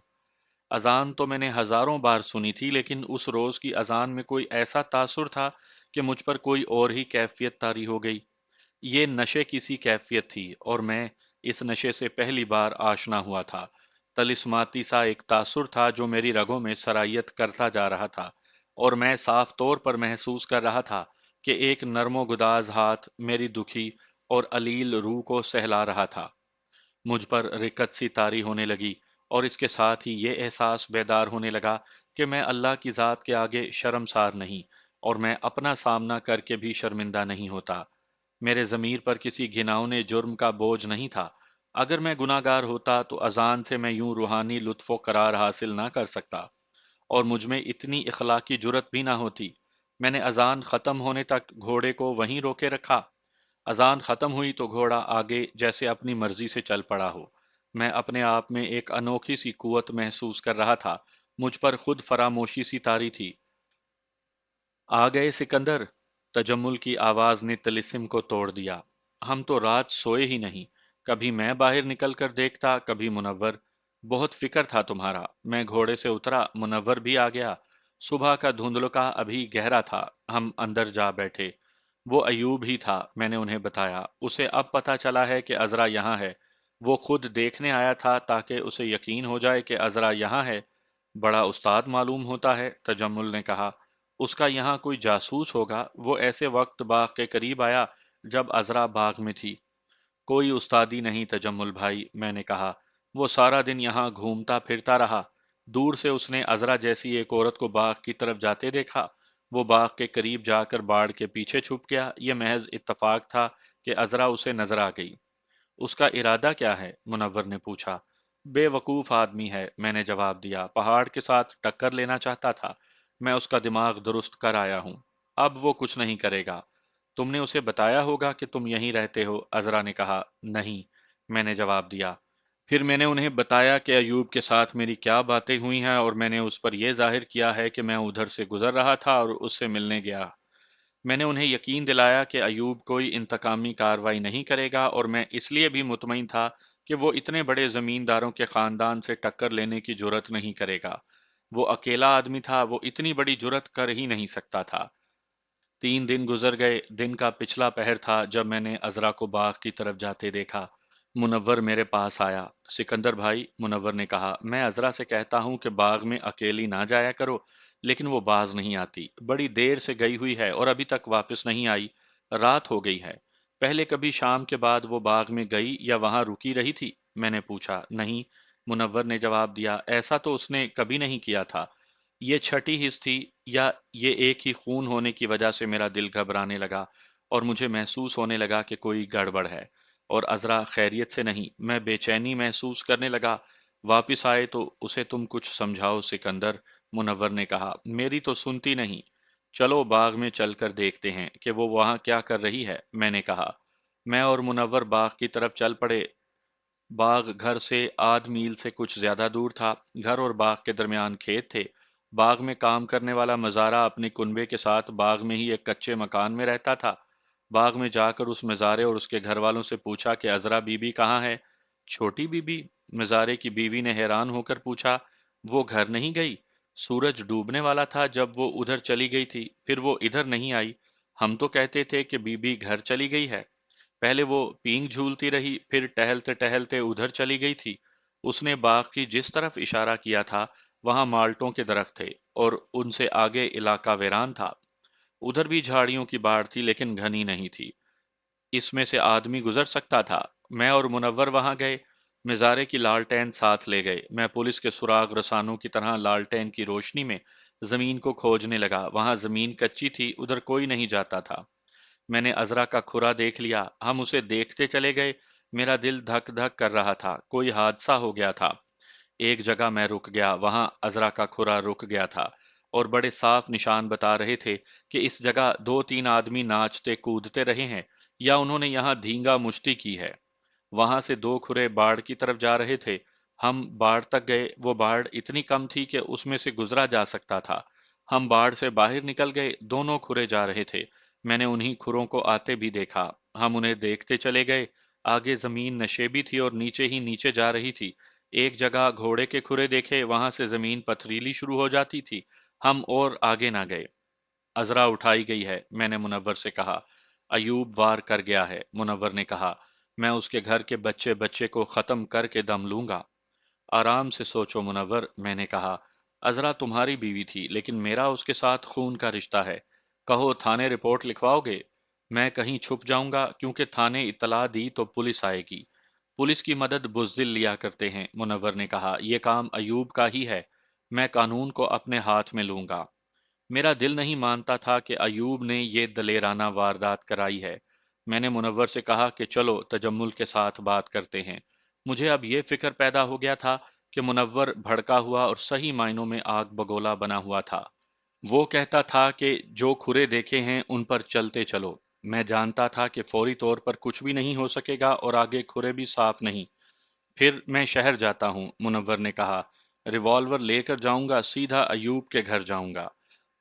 اذان تو میں نے ہزاروں بار سنی تھی، لیکن اس روز کی اذان میں کوئی ایسا تاثر تھا کہ مجھ پر کوئی اور ہی کیفیت طاری ہو گئی۔ یہ نشے کی سی کیفیت تھی، اور میں اس نشے سے پہلی بار آشنا ہوا تھا۔ طلسماتی سا ایک تاثر تھا جو میری رگوں میں سرایت کرتا جا رہا تھا، اور میں صاف طور پر محسوس کر رہا تھا کہ ایک نرم و گداز ہاتھ میری دکھی اور علیل روح کو سہلا رہا تھا۔ مجھ پر رکت سی طاری ہونے لگی، اور اس کے ساتھ ہی یہ احساس بیدار ہونے لگا کہ میں اللہ کی ذات کے آگے شرمسار نہیں، اور میں اپنا سامنا کر کے بھی شرمندہ نہیں ہوتا۔ میرے ضمیر پر کسی گھناؤنے جرم کا بوجھ نہیں تھا۔ اگر میں گناہگار ہوتا تو اذان سے میں یوں روحانی لطف و قرار حاصل نہ کر سکتا، اور مجھ میں اتنی اخلاقی جرت بھی نہ ہوتی۔ میں نے اذان ختم ہونے تک گھوڑے کو وہیں روکے رکھا۔ اذان ختم ہوئی تو گھوڑا آگے جیسے اپنی مرضی سے چل پڑا ہو۔ میں اپنے آپ میں ایک انوکھی سی قوت محسوس کر رہا تھا، مجھ پر خود فراموشی سی طاری تھی۔ آ گئے سکندر، تجمل کی آواز نے طلسم کو توڑ دیا۔ ہم تو رات سوئے ہی نہیں، کبھی میں باہر نکل کر دیکھتا، کبھی منور۔ بہت فکر تھا تمہارا۔ میں گھوڑے سے اترا، منور بھی آ گیا۔ صبح کا دھندلکا ابھی گہرا تھا، ہم اندر جا بیٹھے۔ وہ ایوب ہی تھا، میں نے انہیں بتایا۔ اسے اب پتا چلا ہے کہ عذرا یہاں ہے۔ وہ خود دیکھنے آیا تھا تاکہ اسے یقین ہو جائے کہ عذرا یہاں ہے۔ بڑا استاد معلوم ہوتا ہے، تجمل نے کہا۔ اس کا یہاں کوئی جاسوس ہوگا، وہ ایسے وقت باغ کے قریب آیا جب عذرا باغ میں تھی۔ کوئی استادی نہیں تجمل بھائی، میں نے کہا۔ وہ سارا دن یہاں گھومتا پھرتا رہا۔ دور سے اس نے عذرا جیسی ایک عورت کو باغ کی طرف جاتے دیکھا۔ وہ باغ کے قریب جا کر باڑ کے پیچھے چھپ گیا۔ یہ محض اتفاق تھا کہ عذرا اسے نظر آ گئی۔ اس کا ارادہ کیا ہے؟ منور نے پوچھا۔ بے وقوف آدمی ہے، میں نے جواب دیا، پہاڑ کے ساتھ ٹکر لینا چاہتا تھا، میں اس کا دماغ درست کر آیا ہوں، اب وہ کچھ نہیں کرے گا۔ تم نے اسے بتایا ہوگا کہ تم یہیں رہتے ہو؟ عذرا نے کہا۔ نہیں، میں نے جواب دیا۔ پھر میں نے انہیں بتایا کہ ایوب کے ساتھ میری کیا باتیں ہوئی ہیں، اور میں نے اس پر یہ ظاہر کیا ہے کہ میں ادھر سے گزر رہا تھا اور اس سے ملنے گیا۔ میں نے انہیں یقین دلایا کہ ایوب کوئی انتقامی کارروائی نہیں کرے گا، اور میں اس لیے بھی مطمئن تھا کہ وہ اتنے بڑے زمینداروں کے خاندان سے ٹکر لینے کی جرت نہیں کرے گا۔ وہ اکیلا آدمی تھا، وہ اتنی بڑی جرت کر ہی نہیں سکتا تھا۔ 3 دن گزر گئے، دن کا پچھلا پہر تھا جب میں نے عذرا کو باغ کی طرف جاتے دیکھا۔ منور میرے پاس آیا۔ سکندر بھائی، منور نے کہا، میں عذرا سے کہتا ہوں کہ باغ میں اکیلی نہ جایا کرو، لیکن وہ باز نہیں آتی، بڑی دیر سے گئی ہوئی ہے اور ابھی تک واپس نہیں آئی، رات ہو گئی ہے۔ پہلے کبھی شام کے بعد وہ باغ میں گئی یا وہاں رکی رہی تھی؟ میں نے پوچھا۔ نہیں، منور نے جواب دیا، ایسا تو اس نے کبھی نہیں کیا تھا۔ یہ چھٹی حس تھی، یا یہ ایک ہی خون ہونے کی وجہ سے میرا دل گھبرانے لگا اور مجھے محسوس ہونے لگا کہ کوئی گڑبڑ ہے، اور عذرا خیریت سے نہیں، میں بے چینی محسوس کرنے لگا۔ واپس آئے تو اسے تم کچھ سمجھاؤ سکندر، منور نے کہا۔ میری تو سنتی نہیں۔ چلو باغ میں چل کر دیکھتے ہیں کہ وہ وہاں کیا کر رہی ہے، میں نے کہا۔ میں اور منور باغ کی طرف چل پڑے۔ باغ گھر سے 1/2 میل سے کچھ زیادہ دور تھا۔ گھر اور باغ کے درمیان کھیت تھے۔ باغ میں کام کرنے والا مزارہ اپنے کنبے کے ساتھ باغ میں ہی ایک کچے مکان میں رہتا تھا۔ باغ میں جا کر اس مزارے اور اس کے گھر والوں سے پوچھا کہ عذرا بی بی کہاں ہے؟ چھوٹی بی بی؟ مزارے کی بیوی نے حیران ہو کر پوچھا۔ وہ گھر نہیں گئی؟ سورج ڈوبنے والا تھا جب وہ ادھر چلی گئی تھی، پھر وہ ادھر نہیں آئی۔ ہم تو کہتے تھے کہ بی بی گھر چلی گئی ہے۔ پہلے وہ پینگ جھولتی رہی، پھر ٹہلتے ٹہلتے ادھر چلی گئی تھی۔ اس نے باغ کی جس طرف اشارہ کیا تھا وہاں مالٹوں کے درخت تھے، اور ان سے آگے علاقہ ویران تھا۔ ادھر بھی جھاڑیوں کی باڑ تھی لیکن گھنی نہیں تھی، اس میں سے آدمی گزر سکتا تھا۔ میں اور منور وہاں گئے، مزارے کی لالٹین ساتھ لے گئے۔ میں پولیس کے سراغ رسانوں کی طرح لالٹین کی روشنی میں زمین کو کھوجنے لگا۔ وہاں زمین کچی تھی، ادھر کوئی نہیں جاتا تھا۔ میں نے عذرا کا کھرا دیکھ لیا، ہم اسے دیکھتے چلے گئے۔ میرا دل دھک دھک کر رہا تھا، کوئی حادثہ ہو گیا تھا۔ ایک جگہ میں رک گیا، وہاں عذرا کا کھرا رک گیا تھا، اور بڑے صاف نشان بتا رہے تھے کہ اس جگہ 2 3 آدمی ناچتے کودتے رہے ہیں، یا انہوں نے یہاں دھینگا مشتی کی ہے۔ وہاں سے 2 کھرے باڑ کی طرف جا رہے تھے۔ ہم باڑ تک گئے، وہ باڑ اتنی کم تھی کہ اس میں سے گزرا جا سکتا تھا۔ ہم باڑ سے باہر نکل گئے، دونوں کھرے جا رہے تھے۔ میں نے انہی کھروں کو آتے بھی دیکھا۔ ہم انہیں دیکھتے چلے گئے۔ آگے زمین نشیبی تھی اور نیچے ہی نیچے جا رہی تھی۔ ایک جگہ گھوڑے کے کھرے دیکھے، وہاں سے زمین پتھریلی شروع ہو جاتی تھی۔ ہم اور آگے نہ گئے۔ عذرا اٹھائی گئی ہے، میں نے منور سے کہا۔ ایوب وار کر گیا ہے، منور نے کہا۔ میں اس کے گھر کے بچے بچے کو ختم کر کے دم لوں گا۔ آرام سے سوچو منور، میں نے کہا۔ عذرا تمہاری بیوی تھی، لیکن میرا اس کے ساتھ خون کا رشتہ ہے۔ کہو تھانے رپورٹ لکھواؤ گے؟ میں کہیں چھپ جاؤں گا، کیونکہ تھانے اطلاع دی تو پولیس آئے گی۔ پولیس کی مدد بزدل لیا کرتے ہیں، منور نے کہا۔ یہ کام ایوب کا ہی ہے، میں قانون کو اپنے ہاتھ میں لوں گا۔ میرا دل نہیں مانتا تھا کہ ایوب نے یہ دلیرانہ واردات کرائی ہے۔ میں نے منور سے کہا کہ چلو تجمل کے ساتھ بات کرتے ہیں۔ مجھے اب یہ فکر پیدا ہو گیا تھا کہ منور بھڑکا ہوا اور صحیح معنوں میں آگ بگولا بنا ہوا تھا۔ وہ کہتا تھا کہ جو کھرے دیکھے ہیں ان پر چلتے چلو۔ میں جانتا تھا کہ فوری طور پر کچھ بھی نہیں ہو سکے گا، اور آگے کھرے بھی صاف نہیں۔ پھر میں شہر جاتا ہوں، منور نے کہا۔ ریوالور لے کر جاؤں گا، سیدھا ایوب کے گھر جاؤں گا۔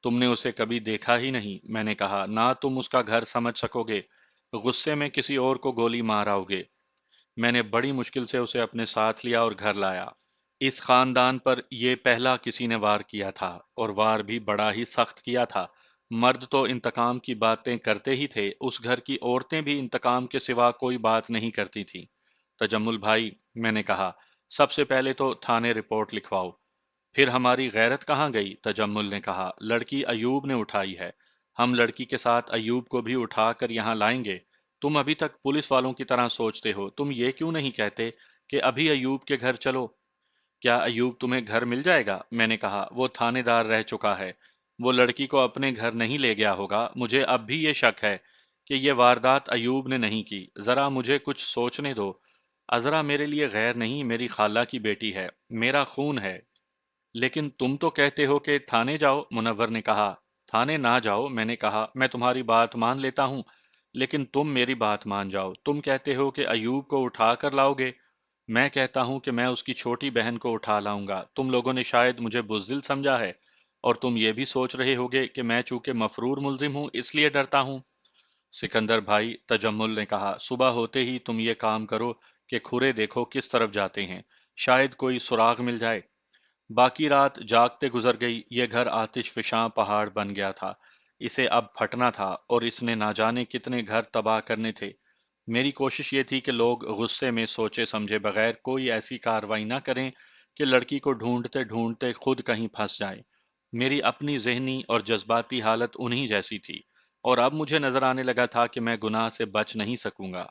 تم نے اسے کبھی دیکھا ہی نہیں، میں نے کہا، نہ تم اس کا گھر سمجھ سکو گے، غصے میں کسی اور کو گولی مار آؤ گے۔ میں نے بڑی مشکل سے اسے اپنے ساتھ لیا اور گھر لایا۔ اس خاندان پر یہ پہلا کسی نے وار کیا تھا، اور وار بھی بڑا ہی سخت کیا تھا۔ مرد تو انتقام کی باتیں کرتے ہی تھے، اس گھر کی عورتیں بھی انتقام کے سوا کوئی بات نہیں کرتی تھیں۔ تجمل بھائی، میں نے کہا، سب سے پہلے تو تھانے رپورٹ لکھواؤ۔ پھر ہماری غیرت کہاں گئی؟ تجمل نے کہا۔ لڑکی ایوب نے اٹھائی ہے، ہم لڑکی کے ساتھ ایوب کو بھی اٹھا کر یہاں لائیں گے۔ تم ابھی تک پولیس والوں کی طرح سوچتے ہو، تم یہ کیوں نہیں کہتے کہ ابھی ایوب کے گھر چلو؟ کیا ایوب تمہیں گھر مل جائے گا؟ میں نے کہا، وہ تھانے دار رہ چکا ہے، وہ لڑکی کو اپنے گھر نہیں لے گیا ہوگا۔ مجھے اب بھی یہ شک ہے کہ یہ واردات ایوب نے نہیں کی، ذرا مجھے کچھ سوچنے دو۔ عذرا میرے لیے غیر نہیں، میری خالہ کی بیٹی ہے، میرا خون ہے۔ لیکن تم تو کہتے ہو کہ تھانے جاؤ، منور نے کہا۔ تھانے نہ جاؤ، میں نے کہا، میں تمہاری بات مان لیتا ہوں، لیکن تم میری بات مان جاؤ۔ تم کہتے ہو کہ ایوب کو اٹھا کر لاؤ گے، میں کہتا ہوں کہ میں اس کی چھوٹی بہن کو اٹھا لاؤں گا۔ تم لوگوں نے شاید مجھے بزدل سمجھا ہے، اور تم یہ بھی سوچ رہے ہوگے کہ میں چونکہ مفرور ملزم ہوں اس لیے ڈرتا ہوں۔ سکندر بھائی، تجمل نے کہا، صبح ہوتے ہی تم یہ کام کرو کہ کھرے دیکھو کس طرف جاتے ہیں، شاید کوئی سراغ مل جائے۔ باقی رات جاگتے گزر گئی، یہ گھر آتش فشاں پہاڑ بن گیا تھا، اسے اب پھٹنا تھا، اور اس نے نہ جانے کتنے گھر تباہ کرنے تھے۔ میری کوشش یہ تھی کہ لوگ غصے میں سوچے سمجھے بغیر کوئی ایسی کارروائی نہ کریں کہ لڑکی کو ڈھونڈتے ڈھونڈتے خود کہیں پھنس جائیں۔ میری اپنی ذہنی اور جذباتی حالت انہی جیسی تھی، اور اب مجھے نظر آنے لگا تھا کہ میں گناہ سے بچ نہیں سکوں گا۔